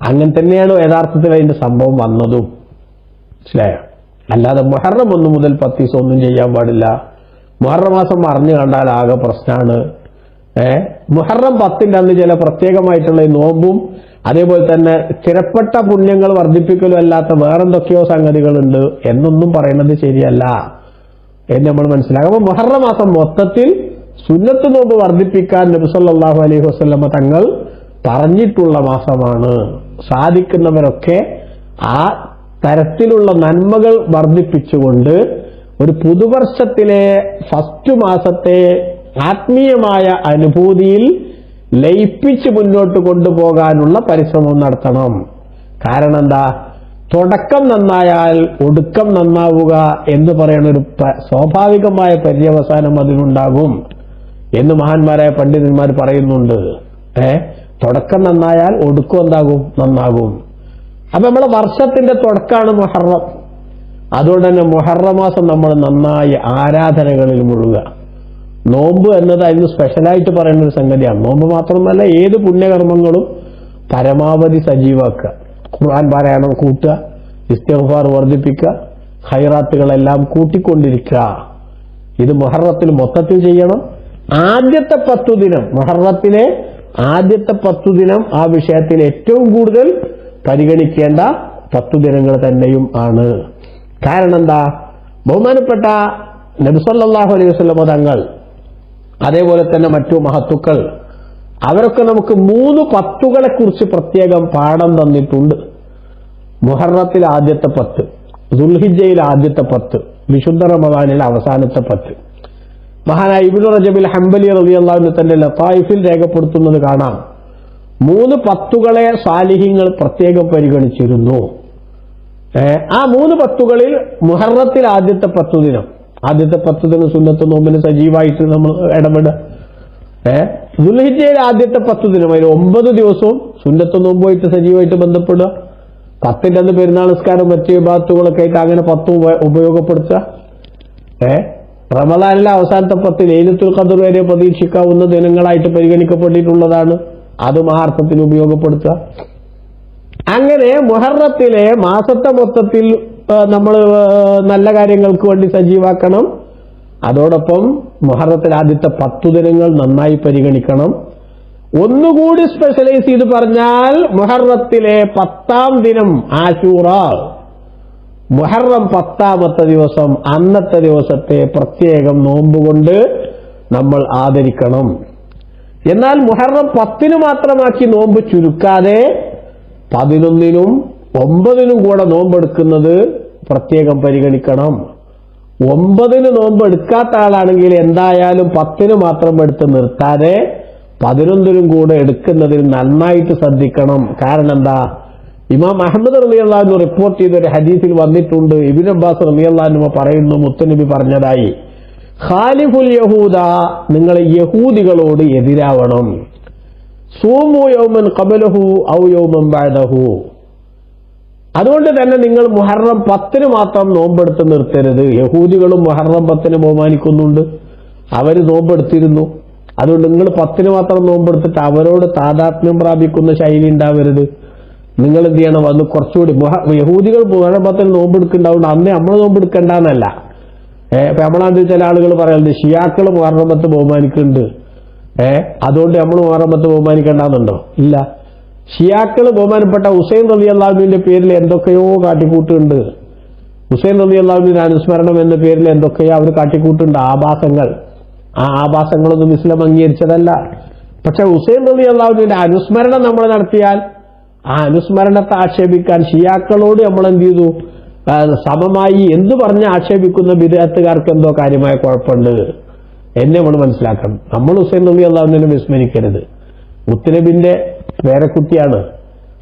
അങ്ങനെ തന്നെയാണ് യഥാർത്ഥത്തിൽ അതിന്റെ സംഭവം വന്നതും. മനസ്സിലായോ? അല്ലാതെ മുഹറം 1 മുതൽ 10 ദിവസം ഒന്നും ചെയ്യാൻ പാടില്ല. മുഹറം മാസം അറിഞ്ഞു കണ്ടാൽ ആകെ പ്രശ്നമാണ്. മുഹറം 10ന്റെ അന്ന് ചില പ്രത്യേകമായിട്ടുള്ള ഈ നോമ്പും അതേപോലെ തന്നെ സ്ഥിരപ്പെട്ട പുണ്യങ്ങൾ വർദ്ധിപ്പിക്കലും അല്ലാത്ത വേറെന്തൊക്കെയോ സംഗതികളുണ്ട് എന്നൊന്നും പറയുന്നത് ശരിയല്ല എന്ന് നമ്മൾ മനസ്സിലാക്കും. അപ്പൊ മുഹറം മാസം മൊത്തത്തിൽ സുന്നത്ത് നോമ്പ് വർദ്ധിപ്പിക്കാൻ നബി സല്ലല്ലാഹു അലൈഹി വസല്ലമ തങ്ങൾ പറഞ്ഞിട്ടുള്ള മാസമാണ്. സാധിക്കുന്നവരൊക്കെ ആ തരത്തിലുള്ള നന്മകൾ വർദ്ധിപ്പിച്ചുകൊണ്ട് ഒരു പുതുവർഷത്തിലെ ഫസ്റ്റ് മാസത്തെ ആത്മീയമായ അനുഭൂതിയിൽ ലയിപ്പിച്ച് മുന്നോട്ട് കൊണ്ടുപോകാനുള്ള പരിശ്രമം നടത്തണം. കാരണം എന്താ? തുടക്കം നന്നായാൽ ഒടുക്കം നന്നാവുക എന്ന് പറയുന്ന ഒരു സ്വാഭാവികമായ പര്യവസാനം അതിനുണ്ടാകും എന്ന് മഹാന്മാരായ പണ്ഡിതന്മാർ പറയുന്നുണ്ട്. തുടക്കം നന്നായാൽ ഒടുക്കം എന്താകും? നന്നാകും. അപ്പൊ നമ്മളെ വർഷത്തിന്റെ തുടക്കമാണ് മുഹറം. അതുകൊണ്ട് തന്നെ മുഹറം മാസം നമ്മൾ നന്നായി ആരാധനകളിൽ മുഴുകുക. നോമ്പ് എന്നത് അതിന് സ്പെഷ്യലായിട്ട് പറയുന്ന ഒരു സംഗതിയാണ്. നോമ്പ് മാത്രമല്ല, ഏത് പുണ്യകർമ്മങ്ങളും പരമാവധി സജീവാക്കുക. ഖുർആൻ പാരായണം കൂട്ടുക, ഇസ്തിഗ്ഫാർ വർദ്ധിപ്പിക്കുക, ഖൈറാത്തുകളെല്ലാം കൂട്ടിക്കൊണ്ടിരിക്കുക. ഇത് മുഹറത്തിൽ മൊത്തത്തിൽ ചെയ്യണം. ആദ്യത്തെ 10 ദിനം, മുഹറത്തിലെ ആദ്യത്തെ 10 ദിനം ആ വിഷയത്തിൽ ഏറ്റവും കൂടുതൽ പരിഗണിക്കേണ്ട 10 ദിനങ്ങൾ തന്നെയും ആണ്. കാരണം എന്താ? ബഹുമാനപ്പെട്ട നബി സല്ലല്ലാഹു അലൈഹി വസല്ലം തങ്ങൾ അതേപോലെ തന്നെ മറ്റു മഹത്തുക്കൾ അവരൊക്കെ നമുക്ക് 3 10കളെ കുറിച്ച് പ്രത്യേകം പാഠം തന്നിട്ടുണ്ട്. മുഹറത്തിൽ ആദ്യത്തെ 10, ദുൽഹിജ്ജയിലെ ആദ്യത്തെ 10, വിശുദ്ധ റമദാനിലെ അവസാനത്തെ 10. മഹാനായ ഇബ്നു റജബിൽ ഹംബലി റളിയല്ലാഹു അൻഹു തന്റെ ലതായിഫിൽ രേഖപ്പെടുത്തുന്നത് കാണാം. 3 10കളെ സാലിഹീങ്ങൾ പ്രത്യേകം പരിഗണിച്ചിരുന്നു. ആ 3 10കളിൽ മുഹറത്തിൽ ആദ്യത്തെ 10 ദിനം, ആദ്യത്തെ 10 ദിനം സുന്നത്ത് നോമ്പിന് സജീവമായിട്ട് നമ്മൾ ഇടപെടുക. ദുൽഹിജ്ജയിലെ ആദ്യത്തെ 10 ദിനം, അതിൽ 9 ദിവസവും സുന്നത്ത് നോമ്പുമായിട്ട് സജീവമായിട്ട് ബന്ധപ്പെടുക. 10ന്റെ അന്ന് പെരുന്നാൾ നിസ്കാരം മറ്റു ഇബാദത്തുകളൊക്കെ ആയിട്ട് അങ്ങനെ 10 ഉപയോഗപ്പെടുത്തുക. റമദാനിലെ അവസാനത്തെ 10 ലൈലത്തുൽ ഖദ്ർ വരെ പ്രതീക്ഷിക്കാവുന്ന ദിനങ്ങളായിട്ട് പരിഗണിക്കപ്പെട്ടിട്ടുള്ളതാണ്. അതും ആ അർത്ഥത്തിൽ ഉപയോഗപ്പെടുത്തുക. അങ്ങനെ മുഹറത്തിലെ മാസത്തെ മൊത്തത്തിൽ നമ്മൾ നല്ല കാര്യങ്ങൾക്ക് വേണ്ടി സജീവാക്കണം. അതോടൊപ്പം മുഹറത്തിൽ ആദ്യത്തെ 10 ദിനങ്ങൾ നന്നായി പരിഗണിക്കണം. ഒന്നുകൂടി സ്പെഷ്യലൈസ് ചെയ്ത് പറഞ്ഞാൽ മുഹറത്തിലെ 10ാം ദിനം ആശൂറ, മുഹറം 10ാമത്തെ ദിവസം, അന്നത്തെ ദിവസത്തെ പ്രത്യേകം നോമ്പുകൊണ്ട് നമ്മൾ ആദരിക്കണം. എന്നാൽ മുഹറം 10ന് മാത്രമാക്കി നോമ്പ് ചുരുക്കാതെ 11നും 9നും കൂടെ നോമ്പെടുക്കുന്നത് പ്രത്യേകം പരിഗണിക്കണം. 9ന് നോമ്പ് എടുക്കാത്ത ആളാണെങ്കിൽ എന്തായാലും 10ന് മാത്രം എടുത്ത് നിർത്താതെ 11നും കൂടെ എടുക്കുന്നതിൽ നന്നായിട്ട് ശ്രദ്ധിക്കണം. കാരണം എന്താ? ഇമാം അഹ്മദ് റളിയല്ലാഹു അൻഹു റിപ്പോർട്ട് ചെയ്ത ഒരു ഹദീസിൽ വന്നിട്ടുണ്ട്. ഇബ്നു അബ്ബാസ് റളിയല്ലാഹു അൻഹു പറയുന്നു, മുത്തനബി പറഞ്ഞതായി, ഖാലിഫുൽ യഹൂദ, നിങ്ങൾ യഹൂദികളോട് എതിരാവണം. സൂമു യൗമൻ ഖബലഹു ഔ യൗമൻ ബഅദഹു. അതുകൊണ്ട് തന്നെ നിങ്ങൾ മുഹറം 10ന് മാത്രം നോമ്പെടുത്ത് നിർത്തരുത്. യഹൂദികളും മുഹറം 10നെ ബഹുമാനിക്കുന്നുണ്ട്, അവര് നോമ്പെടുത്തിരുന്നു. അതുകൊണ്ട് നിങ്ങൾ 10ന് മാത്രം നോമ്പെടുത്തിട്ട് അവരോട് താദാത്മ്യം പ്രാപിക്കുന്ന ശൈലി ഉണ്ടാവരുത്. നിങ്ങൾ എന്ത് ചെയ്യണം? അത് കുറച്ചുകൂടി യഹൂദികൾ മുഹറം 10ന് നോമ്പെടുക്കുന്നുണ്ടാവുകൊണ്ട് അന്നേ നമ്മൾ നോമ്പെടുക്കണ്ടെന്നല്ല. ഇപ്പൊ നമ്മളത് ചില ആളുകൾ പറയുന്നത് ഷിയാക്കൾ മുഹറം 10 ബഹുമാനിക്കുന്നുണ്ട്, അതുകൊണ്ട് നമ്മൾ മുഹറം 10 ബഹുമാനിക്കേണ്ടെന്നുണ്ടോ? ഇല്ല. ഷിയാക്കൾ ബഹുമാനപ്പെട്ട ഹുസൈൻ റളിയല്ലാഹു അൻഹുവിന്റെ പേരിൽ എന്തൊക്കെയോ കാട്ടിക്കൂട്ടുണ്ട്. ഹുസൈൻ റളിയല്ലാഹു അൻഹുവിന്റെ അനുസ്മരണം എന്ന പേരിൽ എന്തൊക്കെയോ അവർ കാട്ടിക്കൂട്ടുണ്ട്, ആഭാസങ്ങൾ. ആ ആഭാസങ്ങളൊന്നും ഇസ്ലാം അംഗീകരിച്ചതല്ല. പക്ഷെ ഹുസൈൻ റളിയല്ലാഹു അൻഹുവിന്റെ അനുസ്മരണം നമ്മൾ നടത്തിയാൽ ആ അനുസ്മരണത്തെ ആക്ഷേപിക്കാൻ ഷിയാക്കളോട് നമ്മൾ എന്ത് ചെയ്തു? സമമായി എന്തു പറഞ്ഞ് ആക്ഷേപിക്കുന്ന ബിദ്അത്തുകാർക്ക് എന്തോ കാര്യമായ കുഴപ്പമുണ്ട് എന്നെ നമ്മൾ മനസ്സിലാക്കണം. നമ്മൾ ഹുസൈൻ റളിയല്ലാഹു അൻഹുവിനെ വിസ്മരിക്കരുത്. മുത്തനബിന്റെ പേരക്കുട്ടിയാണ്.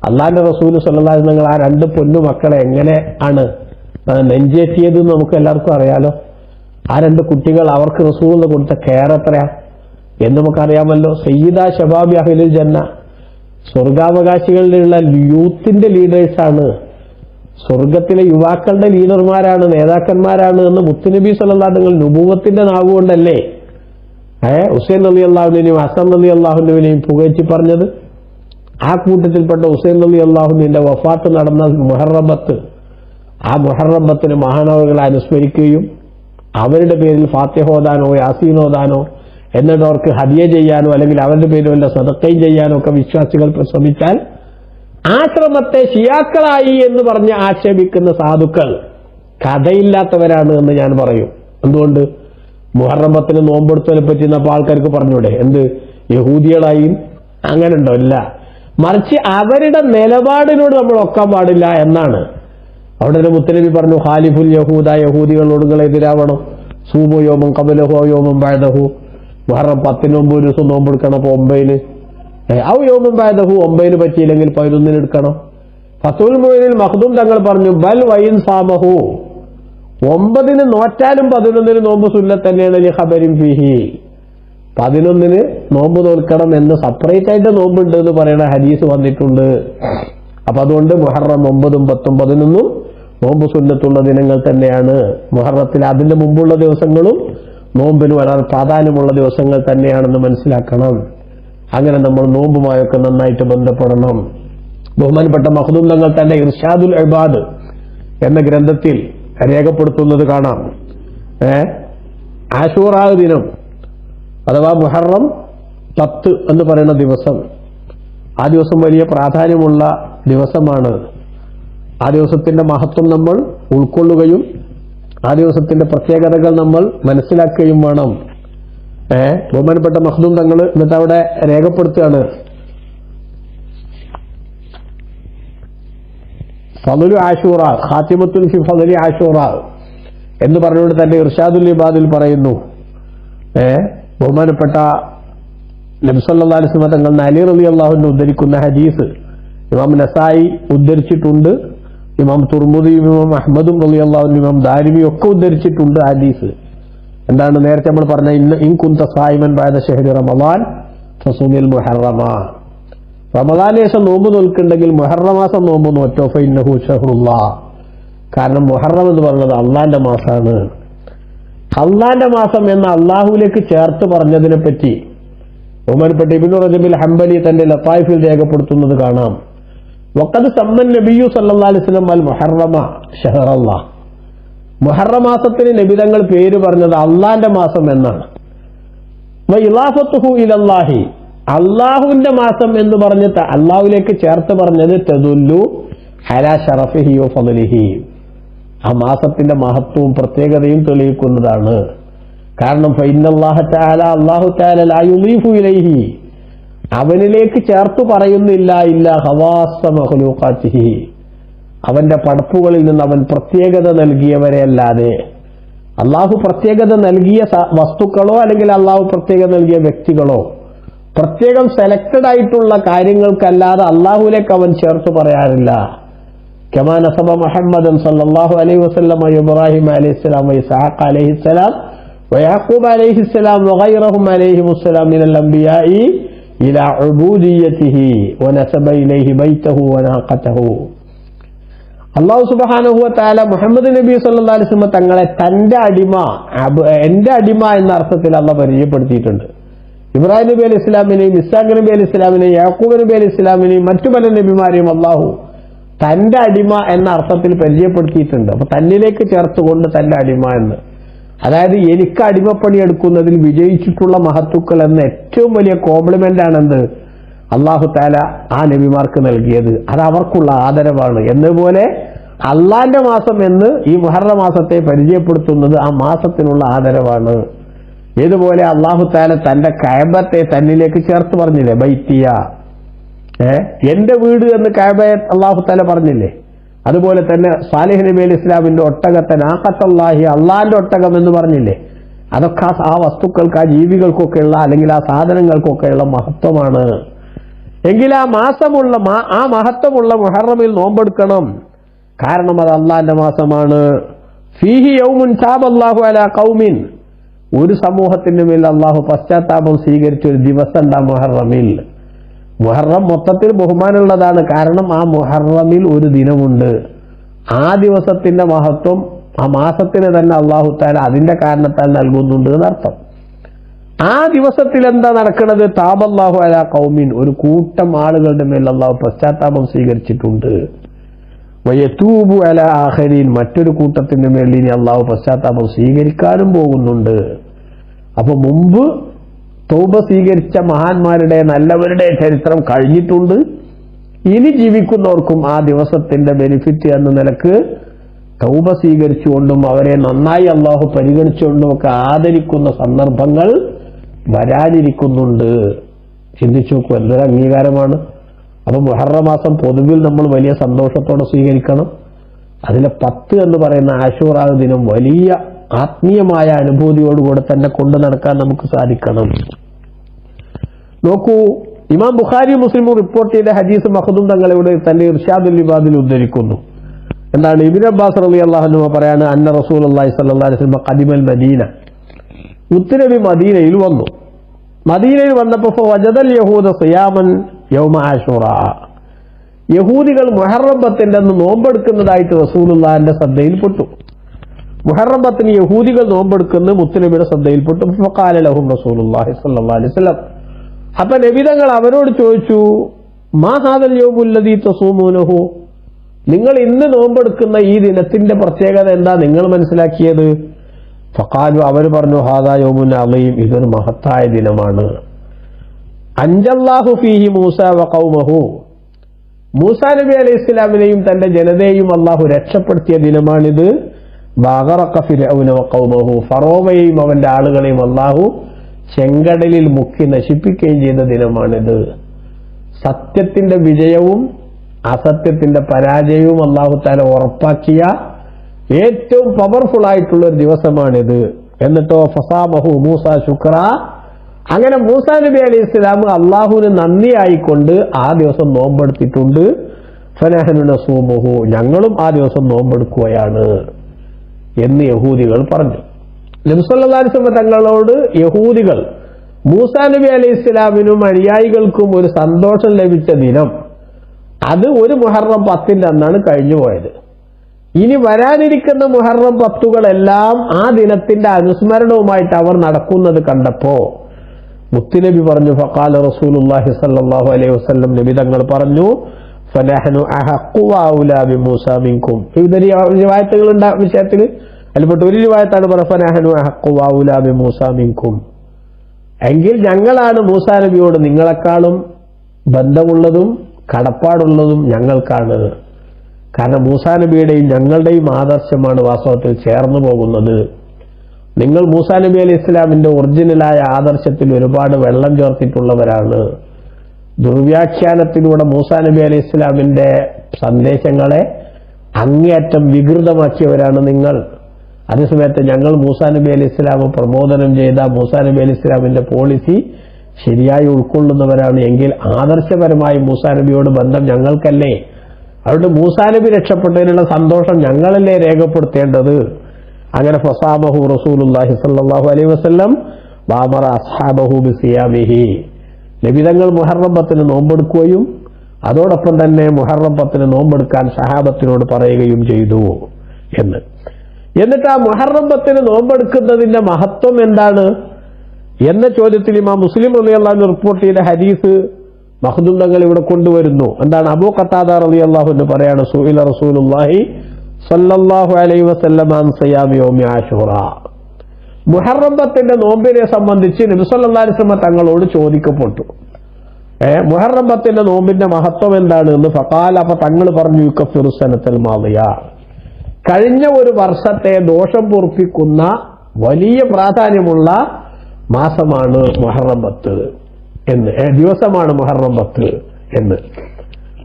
അള്ളാന്റെ റസൂൽ സ്വല്ലല്ലാഹു അലൈഹി വസല്ലം ആ 2 പൊന്നു മക്കളെ എങ്ങനെ ആണ് നെഞ്ചേറ്റിയത് നമുക്ക് എല്ലാവർക്കും അറിയാലോ. ആ 2 കുട്ടികൾ അവർക്ക് റസൂൽ കൊടുത്ത കെയർ എത്രയാ എന്ന് നമുക്കറിയാമല്ലോ. സയ്യിദ ശബാബി അഹ്ലിൽ ജന്ന, സ്വർഗാവകാശികളിലുള്ള യൂത്തിന്റെ ലീഡേഴ്സാണ്, സ്വർഗത്തിലെ യുവാക്കളുടെ ലീഡർമാരാണ്, നേതാക്കന്മാരാണ് എന്ന് മുത്തുനബി സ്വല്ലല്ലാഹു അലൈഹി വസല്ലം നുബുവത്തിന്റെ നാവുകൊണ്ടല്ലേ ഹുസൈൻ റളിയല്ലാഹു അൻഹുവിനെയും ഹസൻ റളിയല്ലാഹു അൻഹുവിനെയും പുകഴ്ത്തി പറഞ്ഞത്. ആ കൂട്ടത്തിൽപ്പെട്ട ഹുസൈൻ റളിയല്ലാഹു അൻഹുവിന്റെ വഫാത്ത് നടന്ന മുഹറം 10, ആ മുഹറം 10ന് മഹാനവറുകളെ അനുസ്മരിക്കുകയും അവരുടെ പേരിൽ ഫാത്തിഹ ഓതാനോ യാസീൻ ഓതാനോ എന്നിട്ട് അവർക്ക് ഹദിയ ചെയ്യാനോ അല്ലെങ്കിൽ അവരുടെ പേരിൽ വല്ല സദഖയും ചെയ്യാനോ ഒക്കെ വിശ്വാസികൾ ശ്രമിച്ചാൽ ആ ശ്രമത്തെ ഷിയാക്കളായി എന്ന് പറഞ്ഞ് ആക്ഷേപിക്കുന്ന സാധുക്കൾ കഥയില്ലാത്തവരാണ് എന്ന് ഞാൻ പറയും. എന്തുകൊണ്ട്? മുഹറം 10ന് നോമ്പെടുത്തതിനെ പറ്റിയെന്നപ്പോൾ ആൾക്കാർക്ക് പറഞ്ഞൂടെ എന്ത് യഹൂദികളായി? അങ്ങനെ ഉണ്ടോ? ഇല്ല. മറിച്ച് അവരുടെ നിലപാടിനോട് നമ്മൾ ഒക്കാൻ പാടില്ല എന്നാണ്. അവിടെ ഒരു മുത്തനബി പറഞ്ഞു, ഖാലിഫുൽ യഹൂദ, യഹൂദികളോട് നിങ്ങൾ എതിരാവണം. സൂമു യൗമൻ ഖബലഹു യൗമൻ ബഅദഹു, മുഹറം 10ന് മുമ്പ് ഒരു ദിവസം നോമ്പെടുക്കണം. അപ്പൊ 9ന് ഔ യൗമൻ ബഅദഹു, 9ന് പറ്റിയില്ലെങ്കിൽ 11ന് എടുക്കണം. ഫതുൽ മുഈനിൽ മഖ്ദൂം തങ്ങൾ പറഞ്ഞു, ബൽ വൈൻ സാമഹു, 9ന് നോറ്റാലും 11ന് നോമ്പ് സുന്നത്ത് തന്നെയാണ്. ലി ഖബരിൻ ഫീഹി, 11ന് നോമ്പ് നോൽക്കണം എന്ന് സെപ്പറേറ്റ് ആയിട്ട് നോമ്പുണ്ട് എന്ന് പറയുന്ന ഹദീസ് വന്നിട്ടുണ്ട്. അപ്പൊ അതുകൊണ്ട് മുഹറം 9, 10, 11 നോമ്പ് സുന്നത്തുള്ള ദിനങ്ങൾ തന്നെയാണ്. മുഹറത്തിൽ അതിന്റെ മുമ്പുള്ള ദിവസങ്ങളും നോമ്പിന് വളരെ പ്രാധാന്യമുള്ള ദിവസങ്ങൾ തന്നെയാണെന്ന് മനസ്സിലാക്കണം. അങ്ങനെ നമ്മൾ നോമ്പുമായൊക്കെ നന്നായിട്ട് ബന്ധപ്പെടണം. ബഹുമാനപ്പെട്ട മഖ്ദൂം തങ്ങൾ തന്നെ ഇർഷാദുൽ ഇബാദ് എന്ന ഗ്രന്ഥത്തിൽ രേഖപ്പെടുത്തുന്നത് കാണാം. ആശൂറാ ദിനം അഥവാ മുഹറം 10 എന്ന് പറയുന്ന ദിവസം, ആ ദിവസം വലിയ പ്രാധാന്യമുള്ള ദിവസമാണ്. ആ ദിവസത്തിന്റെ മഹത്വം നമ്മൾ ഉൾക്കൊള്ളുകയും ആ ദിവസത്തിന്റെ പ്രത്യേകതകൾ നമ്മൾ മനസ്സിലാക്കുകയും വേണം. ബഹുമാനപ്പെട്ട മഖ്ദൂം തങ്ങൾ എന്നിട്ട് അവിടെ രേഖപ്പെടുത്തുകയാണ്, ഫളലു ആശൂറ, ഖാത്തിമത്തുൻ ഫി ഫളലി ആശൂറ എന്ന് പറഞ്ഞുകൊണ്ട് തന്നെ ഇർഷാദുൽ ഇബാദിൽ പറയുന്നു. ബഹുമാനപ്പെട്ട നബി സല്ലല്ലാഹു അലൈഹി വസല്ലം തങ്ങൾ അലി റളിയല്ലാഹു അൻഹു ഉദ്ധരിക്കുന്ന ഹദീസ് ഇമാം നസായി ഉദ്ധരിച്ചിട്ടുണ്ട്, ഇമാം തുർമുദിയും ഇമാം അഹ്മദും റളിയല്ലാഹു അൻഹു ഇമാം ദാരിമിയും ഒക്കെ ഉദ്ധരിച്ചിട്ടുണ്ട് ഹദീസ്. എന്താണ് നേരത്തെ നമ്മൾ പറഞ്ഞ ഇൻ കുന്ത സായിമൻ ബഅദ ശഹ്രി റമളാൻ ഫസുമിൽ മുഹറമ, റമളാന് ശേഷം നോമ്പ് നോൽക്കുന്നുണ്ടെങ്കിൽ മുഹറം മാസം നോമ്പ് നോറ്റോ ഫഇന്നഹു ശഹ്റുല്ലാഹ്. കാരണം മുഹറം എന്ന് പറയുന്നത് അള്ളാന്റെ മാസമാണ്. അള്ളാന്റെ മാസം എന്ന അള്ളാഹുവിലേക്ക് ചേർത്ത് പറഞ്ഞതിനെ പറ്റി ബഹുമാനപ്പെട്ട ഇബ്നു റജബിൽ ഹംബലി തന്റെ ലതായിഫിൽ രേഖപ്പെടുത്തുന്നത് കാണാം. വഖദ് സമ്മൻ നബിയു സല്ലല്ലാഹു അലൈഹി വസല്ലം അൽ മുഹറമ ശഹറല്ലാഹ്, മുഹറം മാസത്തിന് നബി തങ്ങൾ പേര് പറഞ്ഞത് അള്ളാന്റെ മാസം എന്നാണ്. വഇളാഫത്തുഹു ഇലല്ലാഹി, അള്ളാഹുവിന്റെ മാസം എന്ന് പറഞ്ഞിട്ട് അള്ളാഹുവിലേക്ക് ചേർത്ത് പറഞ്ഞത് തദുല്ലു അലാ ശറഫിഹി വ ഫളലിഹി, ആ മാസത്തിന്റെ മഹത്വവും പ്രത്യേകതയും തെളിയിക്കുന്നതാണ്. കാരണം ഫഇന്നല്ലാഹ തആല, അല്ലാഹു തആല ലാ യുളീഫു ഇലൈഹി, അവനിലേക്ക് ചേർത്തു പറയുന്നില്ല ഇല്ല ഹവാസ മഖ്ലൂഖാതിഹി, അവന്റെ പടപ്പുകളിൽ നിന്ന് അവൻ പ്രത്യേകത നൽകിയവരെ അല്ലാതെ. അള്ളാഹു പ്രത്യേകത നൽകിയ വസ്തുക്കളോ അല്ലെങ്കിൽ അള്ളാഹു പ്രത്യേകത നൽകിയ വ്യക്തികളോ പ്രത്യേകം സെലക്ടഡ് ആയിട്ടുള്ള കാര്യങ്ങൾക്കല്ലാതെ അള്ളാഹുലേക്ക് അവൻ ചേർത്ത് പറയാറില്ല. കമാ നസബ മുഹമ്മദൻ സല്ലല്ലാഹു അലൈഹി വസല്ലം ഇബ്രാഹിം അലൈഹിസ്സലാം വഇസ്ഹാഖ് അലൈഹിസ്സലാം വയാഖൂബ് അലൈഹിസ്സലാം വഗൈറഹും അലൈഹിമുസ്സലാം മിനൽ അംബിയാഇ ഇലാ ഉബൂദിയ്യതിഹി വനസബ ഇലൈഹി ബൈതഹു വനാഖതഹു. അല്ലാഹു സുബ്ഹാനഹു വ തആല മുഹമ്മദ് നബി സല്ലല്ലാഹു അലൈഹി വസല്ലം തങ്ങളെ തന്റെ അടിമ, എന്റെ അടിമ എന്ന അർത്ഥത്തിൽ അല്ലാഹു പരിചയപ്പെടുത്തിയിട്ടുണ്ട്. ഇബ്രാഹിം നബി അലൈഹി ഇസ്ലാമിനെയും ഇസ്ഹാഖ് നബി അലൈഹി ഇസ്ലാമിനെയും യാക്കൂബ് നബി അലൈഹി ഇസ്ലാമിനെയും മറ്റു പല നബിമാരെയും അള്ളാഹു തന്റെ അടിമ എന്ന അർത്ഥത്തിൽ പരിചയപ്പെടുത്തിയിട്ടുണ്ട്. അപ്പൊ തന്നിലേക്ക് ചേർത്തുകൊണ്ട് തന്റെ അടിമ എന്ന്, അതായത് എനിക്ക് അടിമപ്പണി എടുക്കുന്നതിൽ വിജയിച്ചിട്ടുള്ള മഹത്തുക്കൾ എന്ന ഏറ്റവും വലിയ കോംപ്ലിമെന്റ് ആണെന്ത് അള്ളാഹു തആല ആ നബിമാർക്ക് നൽകിയത്. അത് അവർക്കുള്ള ആദരവാണ്. എന്നതുപോലെ അള്ളാന്റെ മാസം എന്ന് ഈ മുഹറം മാസത്തെ പരിചയപ്പെടുത്തുന്നത് ആ മാസത്തിനുള്ള ആദരവാണ്. ഏതുപോലെ അള്ളാഹു തആല തന്റെ കഅബത്തെ തന്നിലേക്ക് ചേർത്ത് പറഞ്ഞില്ലേ, ബൈത്തിയ, എന്റെ വീട് എന്ന് കഅബയെ അള്ളാഹു തആല പറഞ്ഞില്ലേ. അതുപോലെ തന്നെ സാലിഹ് നബി അലൈഹി ഇസ്ലാമിന്റെ ഒട്ടകത്തെ നാഖത്തല്ലാഹി, അള്ളാന്റെ ഒട്ടകം എന്ന് പറഞ്ഞില്ലേ. അതൊക്കെ ആ വസ്തുക്കൾക്ക്, ആ ജീവികൾക്കൊക്കെയുള്ള അല്ലെങ്കിൽ ആ സാധനങ്ങൾക്കൊക്കെയുള്ള മഹത്വമാണ്. എങ്കിൽ ആ മാസമുള്ള ആ മഹത്വമുള്ള മുഹറമിൽ നോമ്പെടുക്കണം. കാരണം അത് അള്ളാന്റെ മാസമാണ്. ഫീഹി യൗമുൻ താബല്ലാഹു അലാ ഖൗമിൻ, ഒരു സമൂഹത്തിന്റെ മേൽ അള്ളാഹു പശ്ചാത്താപം സ്വീകരിച്ച ഒരു ദിവസം ഉണ്ടാ മുഹറമിൽ. മുഹറം മൊത്തത്തിൽ ബഹുമാനമുള്ളതാണ്. കാരണം ആ മുഹറമിൽ ഒരു ദിനമുണ്ട്. ആ ദിവസത്തിന്റെ മഹത്വം ആ മാസത്തിന് തന്നെ അള്ളാഹു തആല അതിന്റെ കാരണത്താൽ നൽകുന്നുണ്ട് എന്നർത്ഥം. ആ ദിവസത്തിൽ എന്താ നടക്കുന്നത്? താബല്ലാഹു അലാ ഖൗമിൻ, ഒരു കൂട്ടം ആളുകളുടെ മേൽ അള്ളാഹു പശ്ചാത്താപം സ്വീകരിച്ചിട്ടുണ്ട്. വയതൂബു അലാ ആഖരീൻ, മറ്റൊരു കൂട്ടത്തിന്റെ മേൽ ഇനി അള്ളാഹു പശ്ചാത്താപം സ്വീകരിക്കാനും പോകുന്നുണ്ട്. അപ്പൊ മുമ്പ് തൗബ സ്വീകരിച്ച മഹാന്മാരുടെ, നല്ലവരുടെ ചരിത്രം കഴിഞ്ഞിട്ടുണ്ട്. ഇനി ജീവിക്കുന്നവർക്കും ആ ദിവസത്തിന്റെ ബെനിഫിറ്റ് എന്ന നിലക്ക് തൗബ സ്വീകരിച്ചുകൊണ്ടും അവരെ നന്നായി അള്ളാഹു പരിഗണിച്ചുകൊണ്ടും ഒക്കെ ആദരിക്കുന്ന സന്ദർഭങ്ങൾ വരാനിരിക്കുന്നുണ്ട്. ചിന്തിച്ചു നോക്കൂ, എന്തൊരു അംഗീകാരമാണ്. അപ്പൊ മുഹറം മാസം പൊതുവിൽ നമ്മൾ വലിയ സന്തോഷത്തോടെ സ്വീകരിക്കണം. അതിലെ 10 എന്ന് പറയുന്ന ആശൂറാ ദിനം വലിയ ആത്മീയമായ അനുഭൂതിയോടുകൂടെ തന്നെ കൊണ്ടു നടക്കാൻ നമുക്ക് സാധിക്കണം. നോക്കൂ, ഇമാം ബുഖാരി മുസ്ലിമും റിപ്പോർട്ട് ചെയ്ത ഹദീസ് മഖ്ദൂം തങ്ങളുടെ തന്റെ ഇർഷാദുൽ ഇബാദിൽ ഉദ്ധരിക്കുന്നു. എന്താണ്? ഇബ്നു അബ്ബാസ് റളിയല്ലാഹു അൻഹു പറയാണ്, അന്ന റസൂലുള്ളാഹി സ്വല്ലല്ലാഹു അലൈഹി വസല്ലം ഖദിമൽ മദീന, മുത്തുനബി മദീനയിൽ വന്നു. മദീനയിൽ വന്നപ്പോൾ ഫവജദൽ യഹൂദ സിയാമൻ യൗമ ആശൂറാ, യഹൂദികൾ മുഹറം 10 അന്ന് നോമ്പെടുക്കുന്നതായിട്ട് റസൂലുള്ളാഹിന്റെ ശ്രദ്ധയിൽപ്പെട്ടു. മുഹറം 10 യഹൂദികൾ നോമ്പെടുക്കുന്ന മുത്തുനബിയുടെ ശ്രദ്ധയിൽപ്പെട്ടു. ഫഖാല ലഹും റസൂലുള്ളാഹി സ്വല്ലല്ലാഹു അലൈഹി വസല്ലം, അപ്പൊ നബി തങ്ങൾ അവരോട് ചോദിച്ചു, മാ ഹാദൽ യൗമുല്ലദീ തസൂമൂനഹു, നിങ്ങൾ ഇന്ന് നോമ്പെടുക്കുന്ന ഈ ദിനത്തിന്റെ പ്രത്യേകത എന്താ നിങ്ങൾ മനസ്സിലാക്കിയത്? ഫഖാലു, അവർ പറഞ്ഞു, ഹാദാ യൗമുൻ അളീം, ഇതൊരു മഹത്തായ ദിനമാണ്. അൻജല്ലാഹു ഫീഹി മൂസ വ ഖൗമഹു, മൂസാ നബി അലൈഹി ഇസ്ലാമിനെയും തന്റെ ജനതയെയും അള്ളാഹു രക്ഷപ്പെടുത്തിയ ദിനമാണിത്. വഗറഖ ഫിർഔന വ ഖൗമഹു, ഫറോവയെയും അവന്റെ ആളുകളെയും അള്ളാഹു ചെങ്കടലിൽ മുക്കി നശിപ്പിക്കുകയും ചെയ്ത ദിനമാണിത്. സത്യത്തിന്റെ വിജയവും അസത്യത്തിന്റെ പരാജയവും അല്ലാഹു തആല ഉറപ്പാക്കിയ ഏറ്റവും പവർഫുൾ ആയിട്ടുള്ള ഒരു ദിവസമാണിത്. എന്നിട്ടോ ഫസാമഹു മൂസ ശുക്ര, അങ്ങനെ മൂസാ നബി അലൈഹി ഇസ്ലാം അള്ളാഹുവിന് നന്ദിയായിക്കൊണ്ട് ആ ദിവസം നോമ്പെടുത്തിട്ടുണ്ട്. ഫനഹനു നസൂമുഹു, ഞങ്ങളും ആ ദിവസം നോമ്പെടുക്കുകയാണ് എന്ന് യഹൂദികൾ പറഞ്ഞു. നബി സല്ലല്ലാഹു അലൈഹി വസല്ലം തങ്ങളോട് യഹൂദികൾ മൂസാ നബി അലൈഹി ഇസ്ലാമിനും അനുയായികൾക്കും ഒരു സന്തോഷം ലഭിച്ച ദിനം അത് ഒരു മുഹറം 10 അന്നാണ് കഴിഞ്ഞു പോയത്. ഇനി വരാനിരിക്കുന്ന മുഹറം 10 ആ ദിനത്തിന്റെ അനുസ്മരണവുമായിട്ട് അവർ നടക്കുന്നത് കണ്ടപ്പോ മുത്തുനബി പറഞ്ഞു, ഫഖാല റസൂലുള്ളാഹി സ്വല്ലല്ലാഹു അലൈഹി വസല്ലം, നബി തങ്ങൾ പറഞ്ഞു, ഫനഹ്നു അഹഖു വഔലാ ബിമൂസാ മിൻകും. വിവിധ റിവായത്തുകളുണ്ട് വിഷയത്തിൽ. അതിൽപ്പെട്ട ഒരു റിവായത്താണ് പറഞ്ഞത് ഫനഹ്നു അഹഖു വഔലാ ബിമൂസാ മിൻകും, എങ്കിൽ ഞങ്ങളാണ് മൂസാ നബിയോട് നിങ്ങളെക്കാളും ബന്ധമുള്ളതും കടപ്പാടുള്ളതും ഞങ്ങൾക്കാണ്. കാരണം മൂസാ നബിയുടെയും ഞങ്ങളുടെയും ആദർശമാണ് വാസ്തവത്തിൽ ചേർന്നു പോകുന്നത്. നിങ്ങൾ മൂസാ നബി അലൈഹി ഇസ്ലാമിന്റെ ഒറിജിനലായ ആദർശത്തിൽ ഒരുപാട് വെള്ളം ചേർത്തിട്ടുള്ളവരാണ്. ദുർവ്യാഖ്യാനത്തിലൂടെ മൂസാ നബി അലൈഹി ഇസ്ലാമിന്റെ സന്ദേശങ്ങളെ അങ്ങേയറ്റം വികൃതമാക്കിയവരാണ് നിങ്ങൾ. അതേസമയത്ത് ഞങ്ങൾ മൂസാ നബി അലൈഹി ഇസ്ലാം പ്രബോധനം ചെയ്ത മൂസാ നബി അലൈഹി ഇസ്ലാമിന്റെ പോളിസി ശരിയായി ഉൾക്കൊള്ളുന്നവരാണ്. എങ്കിൽ ആദർശപരമായി മൂസാ നബിയോട് ബന്ധം ഞങ്ങൾക്കല്ലേ? അതുകൊണ്ട് മൂസാ നബി രക്ഷപ്പെട്ടതിനുള്ള സന്തോഷം ഞങ്ങളല്ലേ രേഖപ്പെടുത്തേണ്ടത്? അങ്ങനെ ഫസാമഹു റസൂലുള്ളാഹി സ്വല്ലല്ലാഹു അലൈഹി വസല്ലം വഅമറ അസ്ഹാബഹു ബിസിയാമിഹി, നബിതങ്ങൾ മുഹറം 10 നോമ്പെടുക്കുകയും അതോടൊപ്പം തന്നെ മുഹറം 10 നോമ്പെടുക്കാൻ സഹാബത്തിനോട് പറയുകയും ചെയ്തു എന്ന്. എന്നിട്ട് ആ മുഹറം 10 നോമ്പെടുക്കുന്നതിന്റെ മഹത്വം എന്താണ് എന്ന ചോദ്യത്തിൽ ഇമാം മുസ്ലിം റളിയല്ലാഹു അൻഹു റിപ്പോർട്ട് ചെയ്ത ഹദീസ് മഖ്ദൂം തങ്ങൾ ഇവിടെ കൊണ്ടുവരുന്നു. എന്താണ്? അബൂ ഖത്താദ റളിയല്ലാഹു അൻഹു പറയാണ്, സുഇല റസൂലുള്ളാഹി സല്ലല്ലാഹു അലൈഹി വസല്ലം അൻ സിയാമി യൗമി ആശൂറ, മുഹറം 10 നോമ്പിനെ സംബന്ധിച്ച് നബി സല്ലല്ലാഹു അലൈഹി വസല്ലം തങ്ങളോട് ചോദിക്കപ്പെട്ടു, മുഹറം 10 നോമ്പിന്റെ മഹത്വം എന്താണ് എന്ന്. ഫഖാല, അപ്പൊ തങ്ങൾ പറഞ്ഞു, യുകഫിറു സനത്തൽ മാദിയ, കഴിഞ്ഞ ഒരു വർഷത്തെ ദോഷം പൊറുപ്പിക്കുന്ന വലിയ പ്രാധാന്യമുള്ള മാസമാണ് മുഹറം 10 എന്ന്, ദിവസമാണ് മുഹറം 10 എന്ന്.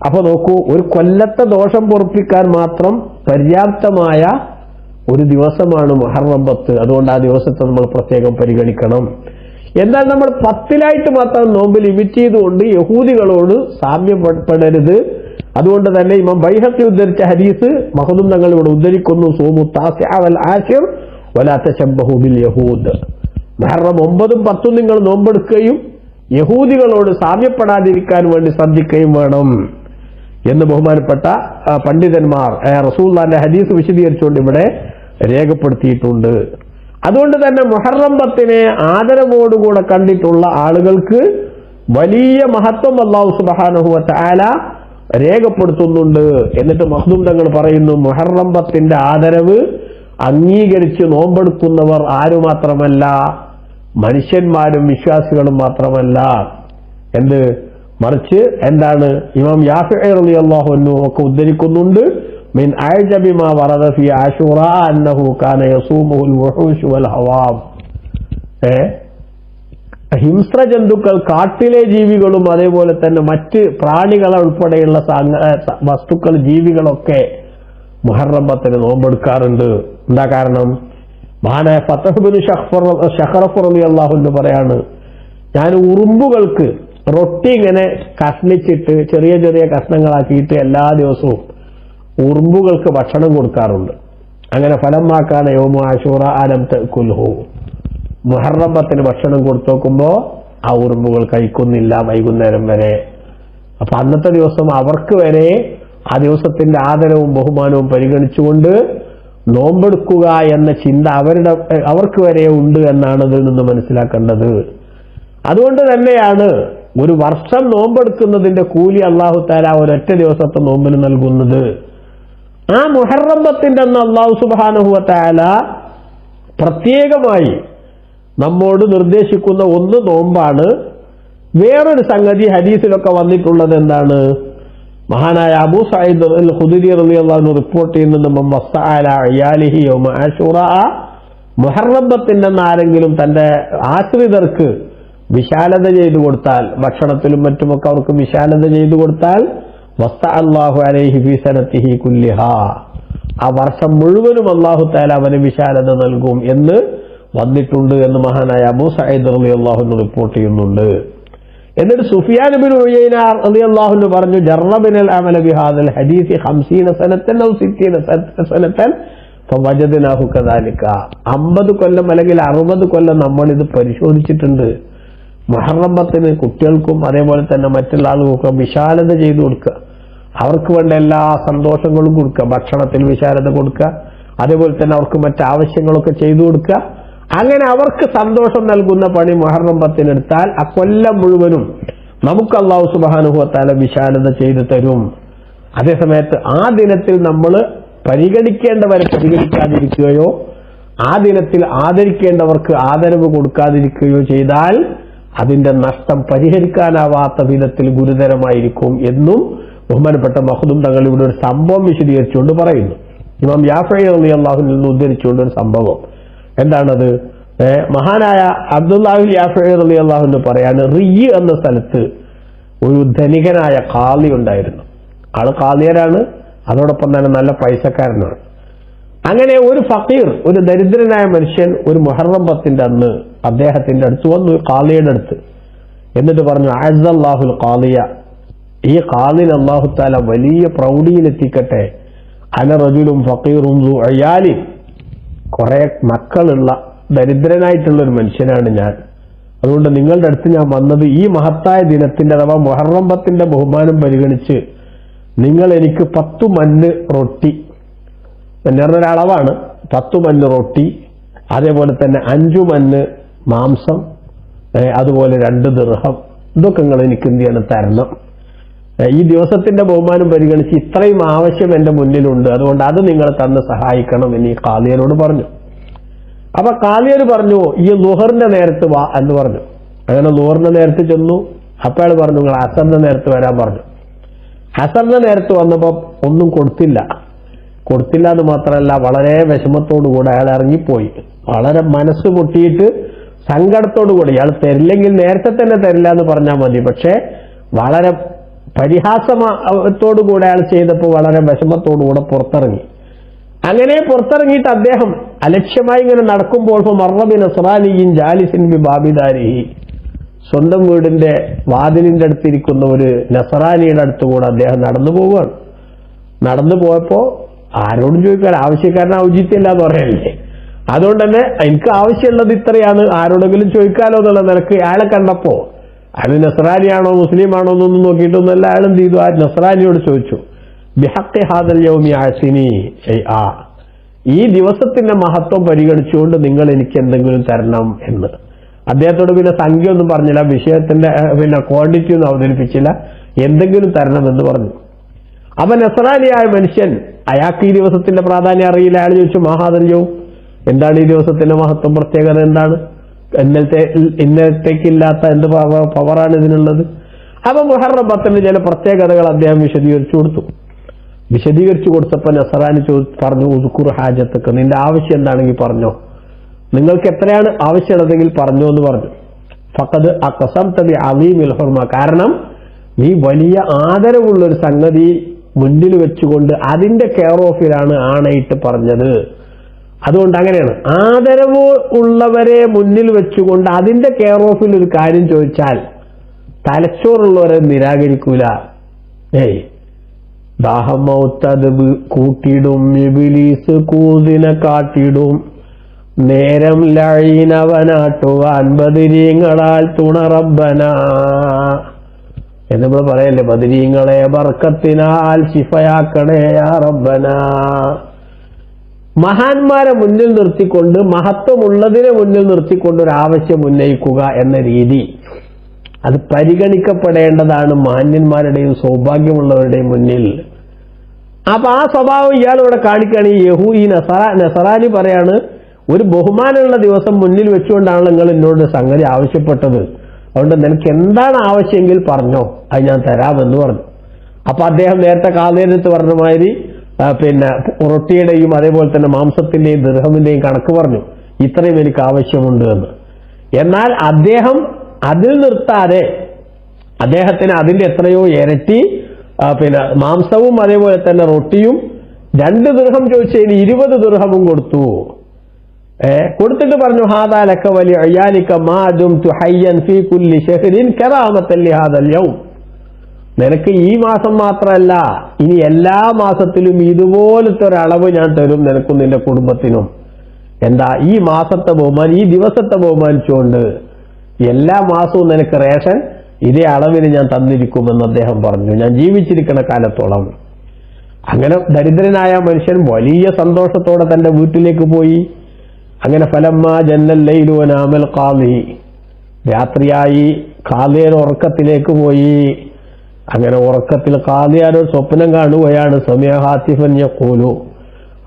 അപ്പൊ നോക്കൂ, ഒരു കൊല്ലത്തെ ദോഷം പൊറുപ്പിക്കാൻ മാത്രം പര്യാപ്തമായ ഒരു ദിവസമാണ് മുഹറം 10. അതുകൊണ്ട് ആ ദിവസത്തെ നമ്മൾ പ്രത്യേകം പരിഗണിക്കണം. എന്നാൽ നമ്മൾ 10 മാത്രം നോമ്പ് ലിമിറ്റ് ചെയ്തുകൊണ്ട് യഹൂദികളോട് സാമ്യപ്പെടരുത്. അതുകൊണ്ട് തന്നെ ഇമാം ബൈഹഖി ഉദ്ധരിച്ച ഹദീസ് മഖ്ദൂം തങ്ങൾ ഇവിടെ ഉദ്ധരിക്കുന്നു, സൂമു താസിഅ വൽ ആശിർ വലാ തശബ്ബഹു ബിൽ യഹൂദ്, മുഹറം 9ഉം 10ഉം നിങ്ങൾ നോമ്പെടുക്കുകയും യഹൂദികളോട് സാമ്യപ്പെടാതിരിക്കാൻ വേണ്ടി ശ്രദ്ധിക്കുകയും വേണം എന്ന് ബഹുമാനപ്പെട്ട പണ്ഡിതന്മാർ റസൂലുള്ളാഹിന്റെ ഹദീസ് വിശദീകരിച്ചുകൊണ്ട് ഇവിടെ രേഖപ്പെടുത്തിയിട്ടുണ്ട്. അതുകൊണ്ട് തന്നെ മുഹറം 10 ആദരവോടുകൂടെ കണ്ടിട്ടുള്ള ആളുകൾക്ക് വലിയ മഹത്വം അല്ലാഹു സുബ്ഹാനഹു വ തആല രേഖപ്പെടുത്തുന്നുണ്ട്. എന്നിട്ട് മഖ്ദൂം തങ്ങൾ പറയുന്നു, മുഹറം 10 ആദരവ് അംഗീകരിച്ച് നോമ്പെടുക്കുന്നവർ ആരു മാത്രമല്ല, മനുഷ്യന്മാരും വിശ്വാസികളും മാത്രമല്ല, എന്ത് മറിച്ച് എന്താണ്, ഇമാം യാഫിഈ റളിയല്ലാഹു അൻഹു ഒക്കെ ഉദ്ധരിക്കുന്നുണ്ട്, മിൻ അഅജബി മാ വറദ ഫി ആശൂറ അന്നഹു കാന യസൂമുൽ വുഹൂശ് വൽ ഹവാം, ഹിംസ്ര ജന്തുക്കൾ, കാട്ടിലെ ജീവികളും അതേപോലെ തന്നെ മറ്റ് പ്രാണികൾ ഉൾപ്പെടെയുള്ള വസ്തുക്കൾ, ജീവികളൊക്കെ മുഹറം 10 നോമ്പെടുക്കാറുണ്ട്. എന്താ കാരണം? മഹാനായ ഫതഹ് ബിൻ ശഖറഫ് റളിയല്ലാഹു അൻഹു പറയാണ്, ഞാൻ ഉറുമ്പുകൾക്ക് റൊട്ടി ഇങ്ങനെ കഷ്ണിച്ചിട്ട് ചെറിയ ചെറിയ കഷ്ണങ്ങളാക്കിയിട്ട് എല്ലാ ദിവസവും ഉറുമ്പുകൾക്ക് ഭക്ഷണം കൊടുക്കാറുണ്ട്. അങ്ങനെ ഫലമാക്കാണ് യൗമു ആശൂറ അലം തഅകുൽഹു, മുഹറം 10 ഭക്ഷണം കൊടുത്തു നോക്കുമ്പോ ആ ഉറുമ്പുകൾ കഴിക്കുന്നില്ല വൈകുന്നേരം വരെ. അപ്പൊ അന്നത്തെ ദിവസം അവർക്ക് വരെ ആ ദിവസത്തിന്റെ ആദരവും ബഹുമാനവും പരിഗണിച്ചുകൊണ്ട് നോമ്പെടുക്കുക എന്ന ചിന്ത അവർക്ക് വരെ ഉണ്ട് എന്നാണ് ഇതിൽ നിന്ന് മനസ്സിലാക്കേണ്ടത്. അതുകൊണ്ട് തന്നെയാണ് ഒരു വർഷം നോമ്പെടുക്കുന്നതിന്റെ കൂലി അല്ലാഹു തആല ഒരൊറ്റ ദിവസത്തെ നോമ്പിന് നൽകുന്നത്. ആ മുഹറം 10 അന്ന് അല്ലാഹു സുബ്ഹാനഹു വ തആല പ്രത്യേകമായി നമ്മോട് നിർദ്ദേശിക്കുന്ന ഒന്ന് നോമ്പാണ്. വേറൊരു സംഗതി ഹദീസിലൊക്കെ വന്നിട്ടുള്ളത് എന്താണ്? മഹാനായ അബൂ സഈദ് അൽ ഖുദരി റളിയല്ലാഹു അൻഹു റിപ്പോർട്ട് ചെയ്യുന്നത്, മസ്സഅല അയാലിഹി യൗമ ആശൂറ, മുഹറം 10 അന്ന് ആരെങ്കിലും തന്റെ ആശ്രിതർക്ക് വിശാലത ചെയ്തു കൊടുത്താൽ, ഭക്ഷണത്തിലും മറ്റുമൊക്കെ അവർക്ക് വിശാലത ചെയ്തു കൊടുത്താൽ, വസ്തഅല്ലാഹു അലൈഹി ഫീ സനതിഹി കുല്ലിഹാ, ആ വർഷം മുഴുവനും അല്ലാഹു തആല അവന് വിശാലത നൽകും എന്ന് വന്നിട്ടുണ്ട് എന്ന് മഹാനായ അബൂ സഈദ് റളിയല്ലാഹു അൻഹു റിപ്പോർട്ട് ചെയ്യുന്നുണ്ട്. എന്നിട്ട് സുഫിയാൻ ഇബ്നു ഉയൈന റളിയല്ലാഹു അൻഹു പറഞ്ഞു, ജറബനൽ അമല ബിഹാദൽ ഹദീസ് 50 സനത്തൻ ഔ 60 സനത്തൻ ഫവജദ്നാഹു കദാലിക. 50 കൊല്ലം അല്ലെങ്കിൽ 60 കൊല്ലം നമ്മൾ ഇത് പരിശോധിച്ചിട്ടുണ്ട്. മുഹറം 10 കുട്ടികൾക്കും അതേപോലെ തന്നെ മറ്റുള്ള ആളുകൾക്കും വിശാലത ചെയ്തു കൊടുക്കുക, അവർക്ക് വേണ്ട എല്ലാ സന്തോഷങ്ങളും കൊടുക്കുക, ഭക്ഷണത്തിൽ വിശാലത കൊടുക്കുക, അതേപോലെ തന്നെ അവർക്ക് മറ്റാവശ്യങ്ങളൊക്കെ ചെയ്തു കൊടുക്കുക. അങ്ങനെ അവർക്ക് സന്തോഷം നൽകുന്ന പണി മുഹറം 10 എടുത്താൽ ആ കൊല്ലം മുഴുവനും നമുക്ക് അല്ലാഹു സുബ്ഹാനഹു വ തആല വിശാലത ചെയ്തു തരും. അതേസമയത്ത് ആ ദിനത്തിൽ നമ്മൾ പരിഗണിക്കേണ്ടവരെ പരിഗണിക്കാതിരിക്കുകയോ ആ ദിനത്തിൽ ആദരിക്കേണ്ടവർക്ക് ആദരവ് കൊടുക്കാതിരിക്കുകയോ ചെയ്താൽ അതിന്റെ നഷ്ടം പരിഹരിക്കാനാവാത്ത വിധത്തിൽ ഗുരുതരമായിരിക്കും എന്നും ബഹുമാനപ്പെട്ട മഖ്ദൂം തങ്ങൾ ഇവിടെ ഒരു സംഭവം വിശദീകരിച്ചുകൊണ്ട് പറയുന്നു. ഇമാം യാഫഈ റളിയല്ലാഹു അൻഹു നിന്ന് ഉദ്ധരിച്ചുകൊണ്ട് ഒരു സംഭവം. എന്താണത്? മഹാനായ അബ്ദുല്ലാഹി യാഫഈ റളിയല്ലാഹു അൻഹു പറയാണ്, റിയ്യ് എന്ന സ്ഥലത്ത് ഒരു ധനികനായ ഖാളി ഉണ്ടായിരുന്നു. ആള് ഖാളിയരാണ്, അതോടൊപ്പം തന്നെ നല്ല പൈസക്കാരനാണ്. അങ്ങനെ ഒരു ഫഖീർ, ഒരു ദരിദ്രനായ മനുഷ്യൻ ഒരു മുഹറം 10 അന്ന് അദ്ദേഹത്തിന്റെ അടുത്ത് വന്നു, ഖാളിയുടെ അടുത്ത്. എന്നിട്ട് പറഞ്ഞു, അഅസ്സല്ലാഹുൽ ഖാളിയ, ഈ ഖാളിനെ അല്ലാഹു തആല വലിയ പ്രൗഢിയിലെത്തിക്കട്ടെ. അന റജുലും ഫഖീറും ദു അയാലി, കുറെ മക്കളുള്ള ദരിദ്രനായിട്ടുള്ള ഒരു മനുഷ്യനാണ് ഞാൻ. അതുകൊണ്ട് നിങ്ങളുടെ അടുത്ത് ഞാൻ വന്നത് ഈ മഹത്തായ ദിനത്തിന്റെ അഥവാ മുഹറം 10 ബഹുമാനം പരിഗണിച്ച് നിങ്ങൾ എനിക്ക് 10 മണ്ണ് റൊട്ടി, എന്നൊരളവാണ്, 10 മണ്ണ് റൊട്ടി, അതേപോലെ തന്നെ 5 മണ്ണ് മാംസം, അതുപോലെ 2 ദിർഹം, ഇതൊക്കെ നിങ്ങൾ എനിക്ക് എന്ത് ചെയ്യണം, തരണം. ഈ ദിവസത്തിന്റെ ബഹുമാനം പരിഗണിച്ച് ഇത്രയും ആവശ്യം എന്റെ മുന്നിലുണ്ട്, അതുകൊണ്ട് അത് നിങ്ങൾ തന്ന് സഹായിക്കണം എന്ന് ഈ ഖാളിയനോട് പറഞ്ഞു. അപ്പൊ ഖാളിയർ പറഞ്ഞു, ഈ ളുഹറിന്റെ നേരത്ത് വാ എന്ന് പറഞ്ഞു. അങ്ങനെ ളുഹറിന്റെ നേരത്ത് ചെന്നു. അപ്പൊ അയാൾ പറഞ്ഞു, നിങ്ങൾ അസറിന്റെ നേരത്ത് വരാൻ പറഞ്ഞു. അസറിന്റെ നേരത്ത് വന്നപ്പോ ഒന്നും കൊടുത്തില്ല എന്ന് മാത്രമല്ല, വളരെ വിഷമത്തോടുകൂടെ അയാൾ ഇറങ്ങിപ്പോയി. വളരെ മനസ്സ് പൊട്ടിയിട്ട് സങ്കടത്തോടുകൂടി, ഇയാൾ തരില്ലെങ്കിൽ നേരത്തെ തന്നെ തരില്ല എന്ന് പറഞ്ഞാൽ മതി, പക്ഷെ വളരെ പരിഹാസത്തോടുകൂടെ അയാൾ ചെയ്തപ്പോൾ വളരെ വിഷമത്തോടുകൂടെ പുറത്തിറങ്ങി. അങ്ങനെ പുറത്തിറങ്ങിയിട്ട് അദ്ദേഹം അലക്ഷ്യമായി ഇങ്ങനെ നടക്കുമ്പോൾ മർറബി നസ്റാനിയിൻ ജാലിസിൻ ബി ബാബിദാരിഹി, സ്വന്തം വീടിന്റെ വാതിലിന്റെ അടുത്തിരിക്കുന്ന ഒരു നസ്റാനിയുടെ അടുത്തുകൂടെ അദ്ദേഹം നടന്നു പോവുകയാണ്. നടന്നു പോയപ്പോ ആരോടും ചോദിക്കാൻ, ആവശ്യക്കാരന് ഔചിത്യമില്ല എന്ന് പറയല്ലേ, അതുകൊണ്ട് തന്നെ എനിക്ക് ആവശ്യമുള്ളത് ഇത്രയാണ്, ആരോടെങ്കിലും ചോദിക്കാലോ എന്നുള്ള നിലക്ക് അയാളെ കണ്ടപ്പോ അയാൾ നസ്രാനിയാണോ മുസ്ലിമാണോ എന്നൊന്നും നോക്കിയിട്ടൊന്നുമല്ല, അയാൾ എന്ത് ചെയ്തു, ആ നസ്രാനിയോട് ചോദിച്ചു, ബിഹഖി ഹാദൽ യൗമി അഅ്തിനി ശൈആ, ഈ ദിവസത്തിന്റെ മഹത്വം പരിഗണിച്ചുകൊണ്ട് നിങ്ങൾ എനിക്ക് എന്തെങ്കിലും തരണം എന്ന്. അദ്ദേഹത്തോട് പിന്നെ സംഖ്യ ഒന്നും പറഞ്ഞില്ല, വിഷയത്തിന്റെ ക്വാണ്ടിറ്റി ഒന്നും അവതരിപ്പിച്ചില്ല, എന്തെങ്കിലും തരണം എന്ന് പറഞ്ഞു. അപ്പൊ നസ്രാനിയായ മനുഷ്യൻ, അയാൾക്ക് ഈ ദിവസത്തിന്റെ പ്രാധാന്യം അറിയില്ല. അയാൾ ചോദിച്ചു, മഹാദൽ യൗം, എന്താണ് ഈ ദിവസത്തിന്റെ മഹത്വം, പ്രത്യേകത എന്താണ്, ഇന്നത്തേക്കില്ലാത്ത എന്ത് പവറാണ് ഇതിനുള്ളത്? അപ്പൊ മുഹറം 10 ചില പ്രത്യേകതകൾ അദ്ദേഹം വിശദീകരിച്ചു കൊടുത്തപ്പോ നസ്രാനി പറഞ്ഞു, ഉദ്കുർ ഹാജത്തക്ക്, നിന്റെ ആവശ്യം എന്താണെങ്കിൽ പറഞ്ഞോ, നിങ്ങൾക്ക് എത്രയാണ് ആവശ്യമുള്ളതെങ്കിൽ പറഞ്ഞോ എന്ന് പറഞ്ഞു. ഫഖദ് അഖസംത ബി അളീമിൽ ഹുർമ, കാരണം നീ വലിയ ആദരവുള്ളൊരു സംഗതി മുന്നിൽ വെച്ചുകൊണ്ട് അതിന്റെ കെയർ ഓഫിലാണ് ആണയിട്ട് പറഞ്ഞത്. അതുകൊണ്ട് അങ്ങനെയാണ്, ആദരവ് ഉള്ളവരെ മുന്നിൽ വെച്ചുകൊണ്ട് അതിന്റെ കെയർ ഓഫിൽ ഒരു കാര്യം ചോദിച്ചാൽ തലച്ചോറുള്ളവരെ നിരാകരിക്കൂല. ദാഹമൗത്തത് കൂട്ടിടും, ഇബ്ലീസ് കൂതിനെ കാട്ടിടും, നേരം ലഴീനവനാട്ടുവാൻ ബദരീങ്ങളാൽ തുണറബ്ബന എന്ന് നമ്മൾ പറയല്ലേ, ബദരീങ്ങളെ ബർക്കത്തിനാൽ ശിഫയാക്കണേ യാ റബ്ബന. മഹാന്മാരെ മുന്നിൽ നിർത്തിക്കൊണ്ട്, മഹത്വമുള്ളതിനെ മുന്നിൽ നിർത്തിക്കൊണ്ട് ഒരു ആവശ്യം ഉന്നയിക്കുക എന്ന രീതി അത് പരിഗണിക്കപ്പെടേണ്ടതാണ് മാന്യന്മാരുടെയും സൗഭാഗ്യമുള്ളവരുടെയും മുന്നിൽ. അപ്പൊ ആ സ്വഭാവം ഇയാൾ ഇവിടെ കാണിക്കുകയാണ്. ഈ നസറാനി പറയാണ്, ഒരു ബഹുമാനമുള്ള ദിവസം മുന്നിൽ വെച്ചുകൊണ്ടാണ് നിങ്ങൾ എന്നോട് സംഗതി ആവശ്യപ്പെട്ടത്, അതുകൊണ്ട് നിനക്ക് എന്താണ് ആവശ്യമെങ്കിൽ പറഞ്ഞോ, അത് ഞാൻ തരാമെന്ന് പറഞ്ഞു. അപ്പൊ അദ്ദേഹം നേരത്തെ കാതേരത്ത് പറഞ്ഞ മാതിരി റൊട്ടിയുടെയും അതേപോലെ തന്നെ മാംസത്തിന്റെയും ദിർഹമിന്റെയും കണക്ക് പറഞ്ഞു, ഇത്രയും എനിക്ക് ആവശ്യമുണ്ട് എന്ന്. എന്നാൽ അദ്ദേഹം അതിൽ നിർത്താതെ അദ്ദേഹത്തിന് അതിന്റെ എത്രയോ ഇരട്ടി പിന്നെ മാംസവും അതേപോലെ തന്നെ റൊട്ടിയും 2 ദിർഹം ചോദിച്ചതിന് 20 ദിർഹമും കൊടുത്തു. കൊടുത്തിട്ട് പറഞ്ഞു ഹാദാ ലക വലി അയാലിക മാ ദുംതു ഹയ്യൻ ഫീ കുല്ലി ശഹ്റിൻ കറാമത്തൻ ലിഹാദൽ യൗം. നിനക്ക് ഈ മാസം മാത്രമല്ല ഇനി എല്ലാ മാസത്തിലും ഇതുപോലത്തെ ഒരളവ് ഞാൻ തരും നിനക്കും നിന്റെ കുടുംബത്തിനും. എന്താ? ഈ മാസത്തെ ബഹുമാനം, ഈ ദിവസത്തെ ബഹുമാനിച്ചുകൊണ്ട് എല്ലാ മാസവും നിനക്ക് റേഷൻ ഇതേ അളവിന് ഞാൻ തന്നിരിക്കുമെന്ന് അദ്ദേഹം പറഞ്ഞു, ഞാൻ ജീവിച്ചിരിക്കുന്ന കാലത്തോളം. അങ്ങനെ ദരിദ്രനായ മനുഷ്യൻ വലിയ സന്തോഷത്തോടെ തന്റെ വീട്ടിലേക്ക് പോയി. അങ്ങനെ ഫലമ്മാ ജന്നൽ ലൈലു വനാമൽ ഖാദി, രാത്രിയായി ഖാദിയുടെ ഉറക്കത്തിലേക്ക് പോയി. അങ്ങനെ ഉറക്കത്തിൽ ഖാദിയാരോ സ്വപ്നം കാണുകയാണ്. സമയ ഹാത്തിഫൻ യഖൂലു,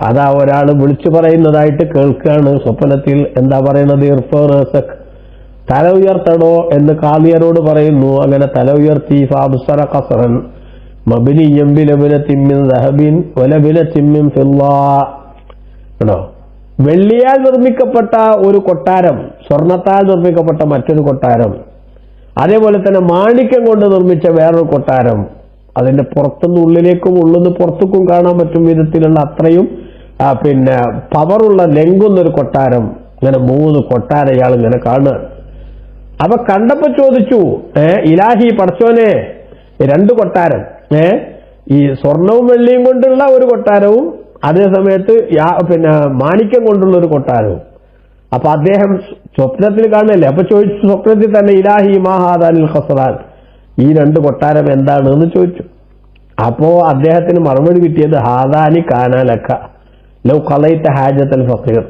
അതാ ഒരാൾ വിളിച്ചു പറയുന്നതായിട്ട് കേൾക്കുകയാണ് സ്വപ്നത്തിൽ. എന്താ പറയുന്നത്? ഇർഫറസക്, തല ഉയർത്തണോ എന്ന് ഖാദിയരോട് പറയുന്നു. അങ്ങനെ തല ഉയർത്തി. ഫാബ്സറ ഖസറൻ മബ്നിയ്യൻ ബിലബനത്തിൻ മിൻ ദഹബിൻ വലബനത്തിൻ മിൻ ഫിദ്ദ. കേട്ടോ, വെള്ളിയാൽ നിർമ്മിക്കപ്പെട്ട ഒരു കൊട്ടാരം, സ്വർണത്താൽ നിർമ്മിക്കപ്പെട്ട മറ്റൊരു കൊട്ടാരം, അതേപോലെ തന്നെ മാണിക്യം കൊണ്ട് നിർമ്മിച്ച വേറൊരു കൊട്ടാരം, അതിന്റെ പുറത്തുനിന്ന് ഉള്ളിലേക്കും ഉള്ളിന്ന് പുറത്തേക്കും കാണാൻ പറ്റും വിധത്തിലുള്ള അത്രയും പിന്നെ പവറുള്ള ലെങ്കുന്നൊരു കൊട്ടാരം. ഇങ്ങനെ 3 കൊട്ടാരം ഇയാൾ ഇങ്ങനെ കാണുക. അപ്പൊ കണ്ടപ്പോ ചോദിച്ചു, ഇലാഹി പടച്ചോനെ, 2 കൊട്ടാരം, ഈ സ്വർണവും വെള്ളിയും കൊണ്ടുള്ള ഒരു കൊട്ടാരവും അതേ സമയത്ത് പിന്നെ മാണിക്യം കൊണ്ടുള്ള ഒരു കൊട്ടാരവും. അപ്പൊ അദ്ദേഹം സ്വപ്നത്തിൽ കാണുന്നില്ലേ, അപ്പൊ ചോദിച്ചു സ്വപ്നത്തിൽ തന്നെ, ഇലാഹി മാഹാദാനിൽ ഖസ്റാൻ, ഈ 2 കൊട്ടാരം എന്താണ് എന്ന് ചോദിച്ചു. അപ്പോ അദ്ദേഹത്തിന് മറുപടി കിട്ടിയത് ഹാദാനി കാനാലക്ക ലൗ ഖളൈത ഹാജത്തൽ ഫഖീർ,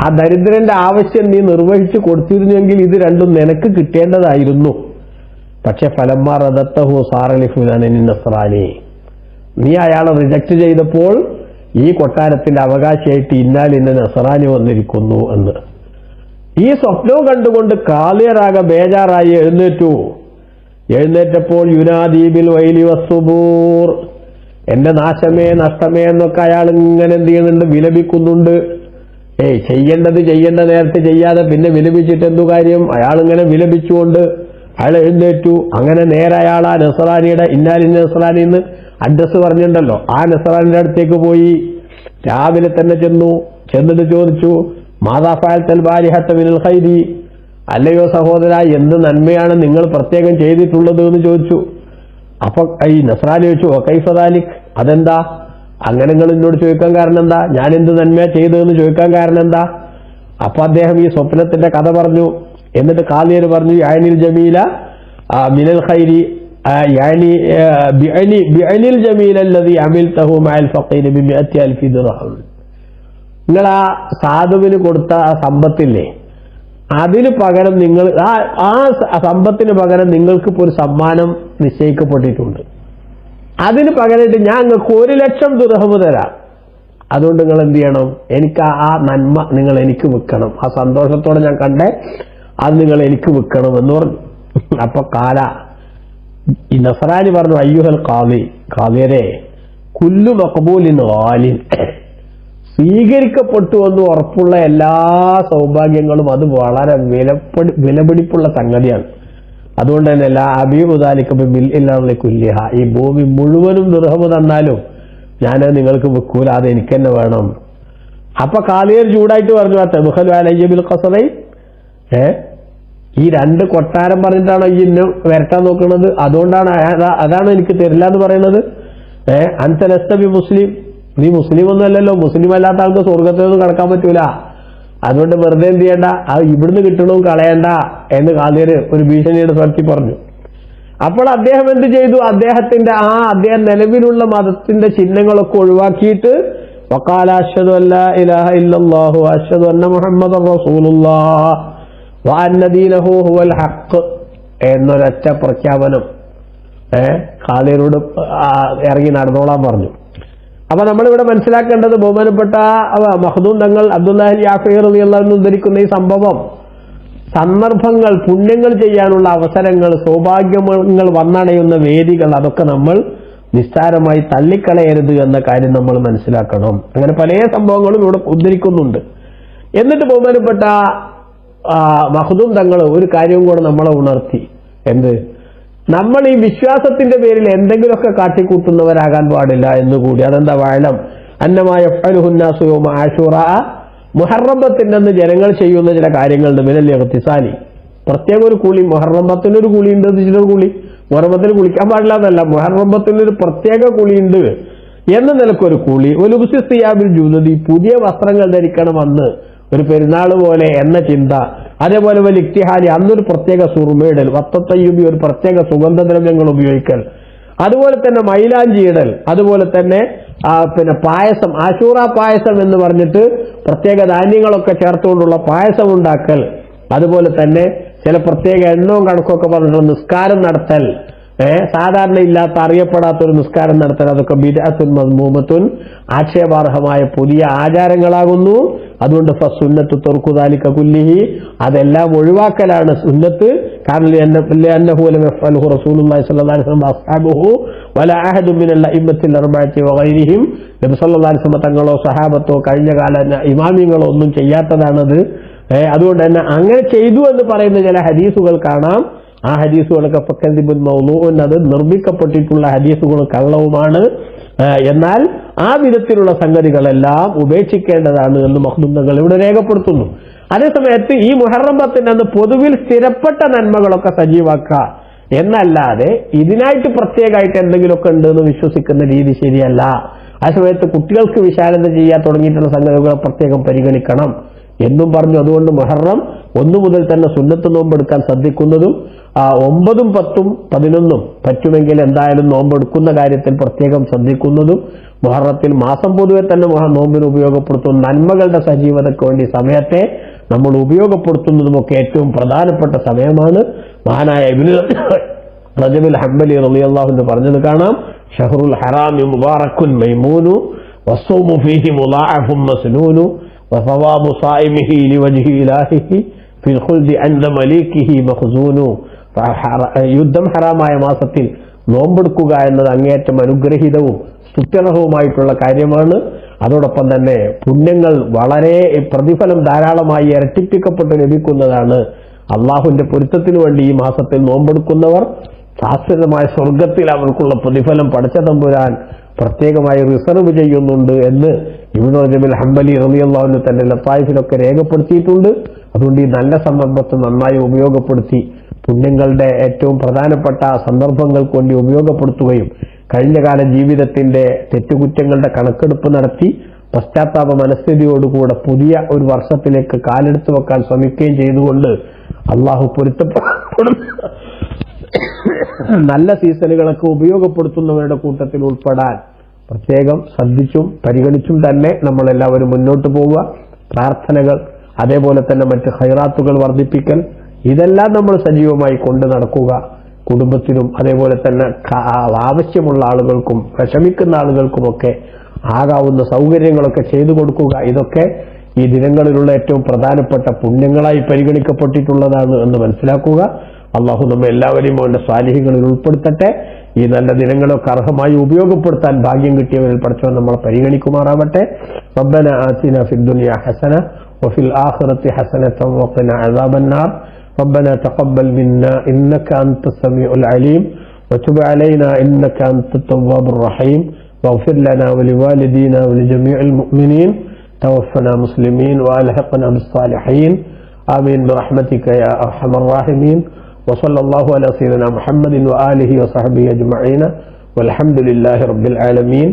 ആ ദരിദ്രന്റെ ആവശ്യം നീ നിർവഹിച്ചു കൊടുത്തിരുന്നെങ്കിൽ ഇത് 2 നിനക്ക് കിട്ടേണ്ടതായിരുന്നു. പക്ഷെ ഫലമ്മാ റദത്തഹു സാറലി ഫുലാനിൻ നസ്റാനി, നീ അയാളെ റിജക്ട് ചെയ്തപ്പോൾ ഈ കൊട്ടാരത്തിന്റെ അവകാശിയായിട്ട് ഇന്ന നസ്റാനി വന്നിരിക്കുന്നു എന്ന്. ഈ സ്വപ്നവും കണ്ടുകൊണ്ട് കാളിയറാകെ ബേജാറായി എഴുന്നേറ്റപ്പോൾ യുനാദീബിൽ വൈലി വസ്സുബൂർ, എന്റെ നാശമേ നഷ്ടമേ എന്നൊക്കെ അയാൾ ഇങ്ങനെ എന്ത് ചെയ്യുന്നുണ്ട്? വിലപിക്കുന്നുണ്ട്. ചെയ്യേണ്ട നേരത്തെ ചെയ്യാതെ പിന്നെ വിലപിച്ചിട്ട് എന്തു കാര്യം? അയാൾ ഇങ്ങനെ വിലപിച്ചുകൊണ്ട് അയാൾ എഴുന്നേറ്റു. അങ്ങനെ നേരെ അയാൾ ആ നസ്റാനിയുടെ ഇന്നാലിന്ന നസ്റാനിന്ന് അഡ്രസ് പറഞ്ഞിട്ടുണ്ടല്ലോ, ആ നസ്റാനിയുടെ അടുത്തേക്ക് പോയി. രാവിലെ തന്നെ ചെന്നിട്ട് ചോദിച്ചു, മാതാ ഫഅൽതൽ ബാരിഹത മിനൽ ഖൈരി, അല്ലയോ സഹോദര, എന്ത് നന്മയാണ് നിങ്ങൾ പ്രത്യേകം ചെയ്തിട്ടുള്ളത് എന്ന് ചോദിച്ചു. അപ്പൊ ഈ നസ്രാനി ചോദിച്ചു, കൈഫ ദാലിക്, അതെന്താ അങ്ങനെ നിങ്ങൾ എന്നോട് ചോദിക്കാൻ കാരണം എന്താ? ഞാൻ എന്ത് നന്മ ചെയ്തതെന്ന് ചോദിക്കാൻ കാരണം എന്താ? അപ്പൊ അദ്ദേഹം ഈ സ്വപ്നത്തിന്റെ കഥ പറഞ്ഞു. എന്നിട്ട് ഖാദിയർ പറഞ്ഞു, യഅനിൽ ജമീല മിനൽ ഖൈരി ബിഅനിൽ ജമീല അല്ലദി അമിൽതഹു മഅൽ ഫഖീർ ബി100,000 ദിർഹം. നിങ്ങൾ ആ സാധുവിന് കൊടുത്ത ആ സമ്പത്തില്ലേ, അതിന് പകരം നിങ്ങൾ ആ സമ്പത്തിന് പകരം നിങ്ങൾക്ക് ഇപ്പോൾ ഒരു സമ്മാനം നിശ്ചയിക്കപ്പെട്ടിട്ടുണ്ട്. അതിന് പകരമായിട്ട് ഞാൻ നിങ്ങൾക്ക് 1,00,000 ദിർഹം തരാം. അതുകൊണ്ട് നിങ്ങൾ എന്ത് ചെയ്യണം? എനിക്ക് ആ നന്മ നിങ്ങൾ എനിക്ക് വിൽക്കണം, ആ സന്തോഷത്തോടെ ഞാൻ കണ്ടേ അത് നിങ്ങൾ എനിക്ക് വിൽക്കണം എന്ന് പറഞ്ഞു. അപ്പൊ ഈ നസ്രാനി പറഞ്ഞു, അയ്യുഹൽ ഖാദിയരെ, കുല്ലു മഖബൂലിൻ ഗാലിൻ, സ്വീകരിക്കപ്പെട്ടു എന്ന് ഉറപ്പുള്ള എല്ലാ സൗഭാഗ്യങ്ങളും അത് വളരെ വിലപിടിപ്പുള്ള സംഗതിയാണ്. അതുകൊണ്ട് തന്നെ എല്ലാ അബീബുദാലിക്കുല്ലിഹ, ഈ ഭൂമി മുഴുവനും ദിർഹം തന്നാലും ഞാൻ നിങ്ങൾക്ക് വിൽക്കൂല, അത് എനിക്ക് തന്നെ വേണം. അപ്പൊ ഖാദിയർ ചൂടായിട്ട് പറഞ്ഞു, തബ്ഖലു അലയ്യ ബിൽ ഖസ്റൈൻ, ഈ 2 കൊട്ടാരം പറഞ്ഞിട്ടാണോ ഈ ഇന്നെ വരട്ടാൻ നോക്കുന്നത്? അതുകൊണ്ടാണ് അതാണ് എനിക്ക് തരില്ല എന്ന് പറയുന്നത്. അൻത ലസ്ത ബി മുസ്ലിം, നീ മുസ്ലിം ഒന്നും അല്ലല്ലോ, മുസ്ലിം അല്ലാത്ത ആൾക്ക് സ്വർഗത്തിലൊന്നും കടക്കാൻ പറ്റൂല. അതുകൊണ്ട് വെറുതെ എന്ത് ചെയ്യണ്ട, അത് ഇവിടുന്ന് കിട്ടണവും കളയണ്ട എന്ന് ഖാദിയർ ഒരു ഭീഷണിയുടെ സ്വരത്തിൽ പറഞ്ഞു. അപ്പോൾ അദ്ദേഹം എന്ത് ചെയ്തു? അദ്ദേഹം നിലവിലുള്ള മതത്തിന്റെ ചിഹ്നങ്ങളൊക്കെ ഒഴിവാക്കിയിട്ട് വഖാല അശ്ഹദു അല്ലാ ഇലാഹ ഇല്ലല്ലാഹു അശ്ഹദു അന്ന മുഹമ്മദൻ റസൂലുള്ളാഹ് വഅന്ന ദീനഹു ഹുവൽ ഹഖ് എന്നൊരൊറ്റ പ്രഖ്യാപനം ഖാദിയരോട് ഇറങ്ങി നടന്നോളാൻ പറഞ്ഞു. അപ്പൊ നമ്മളിവിടെ മനസ്സിലാക്കേണ്ടത്, ബഹുമാനപ്പെട്ട മഖ്ദൂം തങ്ങൾ അബ്ദുല്ലാഹി യാഫി റളിയല്ലാഹു അൻഹു ഉദ്ധരിക്കുന്ന ഈ സംഭവം, സന്ദർഭങ്ങൾ, പുണ്യങ്ങൾ ചെയ്യാനുള്ള അവസരങ്ങൾ, സൗഭാഗ്യങ്ങൾ വന്നണയുന്ന വേദികൾ, അതൊക്കെ നമ്മൾ നിസ്സാരമായി തള്ളിക്കളയരുത് എന്ന കാര്യം നമ്മൾ മനസ്സിലാക്കണം. അങ്ങനെ പല സംഭവങ്ങളും ഇവിടെ ഉദ്ധരിക്കുന്നുണ്ട്. എന്നിട്ട് ബഹുമാനപ്പെട്ട മഖ്ദൂം തങ്ങൾ ഒരു കാര്യവും കൂടെ നമ്മളെ ഉണർത്തി. എന്ത്? നമ്മൾ ഈ വിശ്വാസത്തിന്റെ പേരിൽ എന്തെങ്കിലുമൊക്കെ കാട്ടിക്കൂട്ടുന്നവരാകാൻ പാടില്ല എന്നുകൂടി. അതെന്താ? വഅലം അന്നമാ യഫ്അലുഹു അന്നാസു യൗമ ആശൂറാ, മുഹറം 10 അന്ന് ജനങ്ങൾ ചെയ്യുന്ന ചില കാര്യങ്ങളുണ്ട്. മിനൽ ഇഗ്തിസാലി, പ്രത്യേക ഒരു കൂലി. മുഹറം 10 ഒരു കൂലിയുണ്ട്, ചിലർ കൂലി. മുഹറം 10 കുളിക്കാൻ പാടില്ല എന്നല്ല, മുഹറം 10 ഒരു പ്രത്യേക കൂലിയുണ്ട് എന്ന നിലക്കൊരു കൂലി. ഒലുബ്സി സിയാബിൽ ജൂദി, പുതിയ വസ്ത്രങ്ങൾ ധരിക്കണം അന്ന്, ഒരു പെരുന്നാൾ പോലെ എന്ന ചിന്ത. അതേപോലെ വലിയ ഇക്തിഹാലി, അന്നൊരു പ്രത്യേക സുറുമയിടൽ. വത്തത്തയ്യുബി, ഒരു പ്രത്യേക സുഗന്ധദ്രവ്യങ്ങൾ ഉപയോഗിക്കൽ. അതുപോലെ തന്നെ മൈലാഞ്ചിയിടൽ. അതുപോലെ തന്നെ പിന്നെ പായസം, ആശൂറ പായസം എന്ന് പറഞ്ഞിട്ട് പ്രത്യേക ധാന്യങ്ങളൊക്കെ ചേർത്തുകൊണ്ടുള്ള പായസം ഉണ്ടാക്കൽ. അതുപോലെ തന്നെ ചില പ്രത്യേക എണ്ണവും കണക്കൊക്കെ പറഞ്ഞിട്ടുള്ള നിസ്കാരം നടത്തൽ, സാധാരണ ഇല്ലാത്ത അറിയപ്പെടാത്തൊരു നിസ്കാരം നടത്തൽ. അതൊക്കെ ബിദ്അത്തുൻ മദ്മൂമത്തുൻ, ആക്ഷേപാർഹമായ പുതിയ ആചാരങ്ങളാകുന്നു. അതുകൊണ്ട് ഫസുന്നത്തു തർക്കു ദാലിക കുല്ലിഹി, അതെല്ലാം ഒഴിവാക്കലാണ് സുന്നത്ത്. കാരണം ലഅന്നഹു ലം യഫ്അലുഹു റസൂലുള്ളാഹി സ്വല്ലല്ലാഹു അലൈഹി വസല്ലം വഅസ്ഹാബുഹു വലാ അഹദു മിനൽ അഇമ്മത്തിൽ അർബഅത്തി വഗൈരിഹിം, നബി സല്ലല്ലാഹു അലൈഹി വസല്ലം തങ്ങളോ സഹാബത്തോ കഴിഞ്ഞ കാല ഇമാമിങ്ങളോ ഒന്നും ചെയ്യാത്തതാണത്. അതുകൊണ്ട് തന്നെ അങ്ങനെ ചെയ്തു എന്ന് പറയുന്ന ചില ഹദീസുകൾ കാണാം. ആ ഹദീസുകളൊക്കെ ഫക്കദിബുൻ മൗളൂഉൻ, അത് നിർമ്മിക്കപ്പെട്ടിട്ടുള്ള ഹദീസുകൾ കള്ളവുമാണ്. എന്നാൽ ആ വിധത്തിലുള്ള സംഗതികളെല്ലാം ഉപേക്ഷിക്കേണ്ടതാണ് എന്ന് മഖ്ദൂം ഇവിടെ രേഖപ്പെടുത്തുന്നു. അതേസമയത്ത് ഈ മുഹറം 10 അന്ന് പൊതുവിൽ സ്ഥിരപ്പെട്ട നന്മകളൊക്കെ സജീവാക്കുക എന്നല്ലാതെ ഇതിനായിട്ട് പ്രത്യേകമായിട്ട് എന്തെങ്കിലുമൊക്കെ ഉണ്ട് എന്ന് വിശ്വസിക്കുന്ന രീതി ശരിയല്ല. ആ സമയത്ത് കുട്ടികൾക്ക് വിശാലത ചെയ്യാൻ തുടങ്ങിയിട്ടുള്ള സംഗതികളെ പ്രത്യേകം പരിഗണിക്കണം എന്നും പറഞ്ഞു. അതുകൊണ്ട് മുഹറം 1 മുതൽ തന്നെ സുന്നത്ത് നോമ്പെടുക്കാൻ ശ്രദ്ധിക്കുന്നതും 9, 10, 11 പറ്റുമെങ്കിൽ എന്തായാലും നോമ്പെടുക്കുന്ന കാര്യത്തിൽ പ്രത്യേകം ശ്രദ്ധിക്കുന്നതും, മുഹറത്തിൽ മാസം പൊതുവെ തന്നെ നോമ്പിന് ഉപയോഗപ്പെടുത്തുന്ന നന്മകളുടെ സജീവതയ്ക്ക് വേണ്ടി സമയത്തെ നമ്മൾ ഉപയോഗപ്പെടുത്തുന്നതുമൊക്കെ ഏറ്റവും പ്രധാനപ്പെട്ട സമയമാണ്. മഹാനായ ഇബ്നു റജബുൽ ഹംബലി റളിയല്ലാഹു അൻഹു പറഞ്ഞത് കാണാം, ഷഹ്റുൽ ഹറാമി മുബാറക്കുൻ മൈമൂനു വസ്സൗമു ഫീഹി മുളാഅഫുൻ മസ്നൂനു വസവാബു സായിമിഹി ലിവജ്ഹി ഇലാഹിഹി ഫിൽ ഖുൽദി അൻദ മലീകിഹി മഖ്സൂനു. യുദ്ധം ഹറാമായ മാസത്തിൽ നോമ്പെടുക്കുക എന്നത് അങ്ങേയറ്റം അനുഗ്രഹീതവും സ്തുത്യർഹവുമായിട്ടുള്ള കാര്യമാണ്. അതോടൊപ്പം തന്നെ പുണ്യങ്ങൾ വളരെ പ്രതിഫലം ധാരാളമായി ഇരട്ടിപ്പിക്കപ്പെട്ട് ലഭിക്കുന്നതാണ്. അള്ളാഹുവിന്റെ പൊരുത്തത്തിനു വേണ്ടി ഈ മാസത്തിൽ നോമ്പെടുക്കുന്നവർ ശാശ്വതമായ സ്വർഗത്തിൽ അവർക്കുള്ള പ്രതിഫലം പടച്ച തമ്പുരാൻ പ്രത്യേകമായി റിസർവ് ചെയ്യുന്നുണ്ട് എന്ന് ഇബ്നു റജബുൽ ഹംബലി റളിയല്ലാഹു അൻഹു തന്റെ ലത്തായിഫിലൊക്കെ രേഖപ്പെടുത്തിയിട്ടുണ്ട്. അതുകൊണ്ട് ഈ നല്ല സന്ദർഭത്തെ നന്നായി ഉപയോഗപ്പെടുത്തി പുണ്യങ്ങളുടെ ഏറ്റവും പ്രധാനപ്പെട്ട സന്ദർഭങ്ങൾക്ക് വേണ്ടി ഉപയോഗപ്പെടുത്തുകയും കഴിഞ്ഞകാല ജീവിതത്തിന്റെ തെറ്റുകുറ്റങ്ങളുടെ കണക്കെടുപ്പ് നടത്തി പശ്ചാത്താപ മനസ്ഥിതിയോടുകൂടെ പുതിയ ഒരു വർഷത്തിലേക്ക് കാലെടുത്തു വെക്കാൻ ശ്രമിക്കുകയും ചെയ്തുകൊണ്ട് അള്ളാഹു പൊരുത്തപ്പെടും നല്ല സീസണുകളൊക്കെ ഉപയോഗപ്പെടുത്തുന്നവരുടെ കൂട്ടത്തിൽ ഉൾപ്പെടാൻ പ്രത്യേകം ശ്രദ്ധിച്ചും പരിഗണിച്ചും തന്നെ നമ്മളെല്ലാവരും മുന്നോട്ട് പോവുക. പ്രാർത്ഥനകൾ, അതേപോലെ തന്നെ മറ്റ് ഖൈറാത്തുകൾ വർദ്ധിപ്പിക്കൽ, ഇതെല്ലാം നമ്മൾ സജീവമായി കൊണ്ട് നടക്കുക. കുടുംബത്തിനും അതേപോലെ തന്നെ ആവശ്യമുള്ള ആളുകൾക്കും വിഷമിക്കുന്ന ആളുകൾക്കുമൊക്കെ ആകാവുന്ന സൗകര്യങ്ങളൊക്കെ ചെയ്തു കൊടുക്കുക. ഇതൊക്കെ ഈ ദിനങ്ങളിലുള്ള ഏറ്റവും പ്രധാനപ്പെട്ട പുണ്യങ്ങളായി പരിഗണിക്കപ്പെട്ടിട്ടുള്ളതാണ് എന്ന് മനസ്സിലാക്കുക. അള്ളാഹു നമ്മെ എല്ലാവരെയും അവന്റെ സ്വാലിഹികളിൽ ഉൾപ്പെടുത്തട്ടെ. ഈ നല്ല ദിനങ്ങളൊക്കെ അർഹമായി ഉപയോഗപ്പെടുത്താൻ ഭാഗ്യം കിട്ടിയവരിൽ പഠിച്ചവൻ നമ്മളെ പരിഗണിക്കുമാറാവട്ടെ. റബ്ബന ആതിന ഫിദ്ദുനിയ ഹസന വഫിൽ ആഖിറതി ഹസനത വഖിന അദാബന്നാർ. ربنا تقبل منا إنك أنت السميع العليم وتب علينا إنك أنت التواب الرحيم واغفر لنا ولوالدينا ولجميع المؤمنين توفنا مسلمين وألحقنا بالصالحين آمين برحمتك يا أرحم الراحمين وصلى الله على سيدنا محمد وآله وصحبه أجمعين والحمد لله رب العالمين.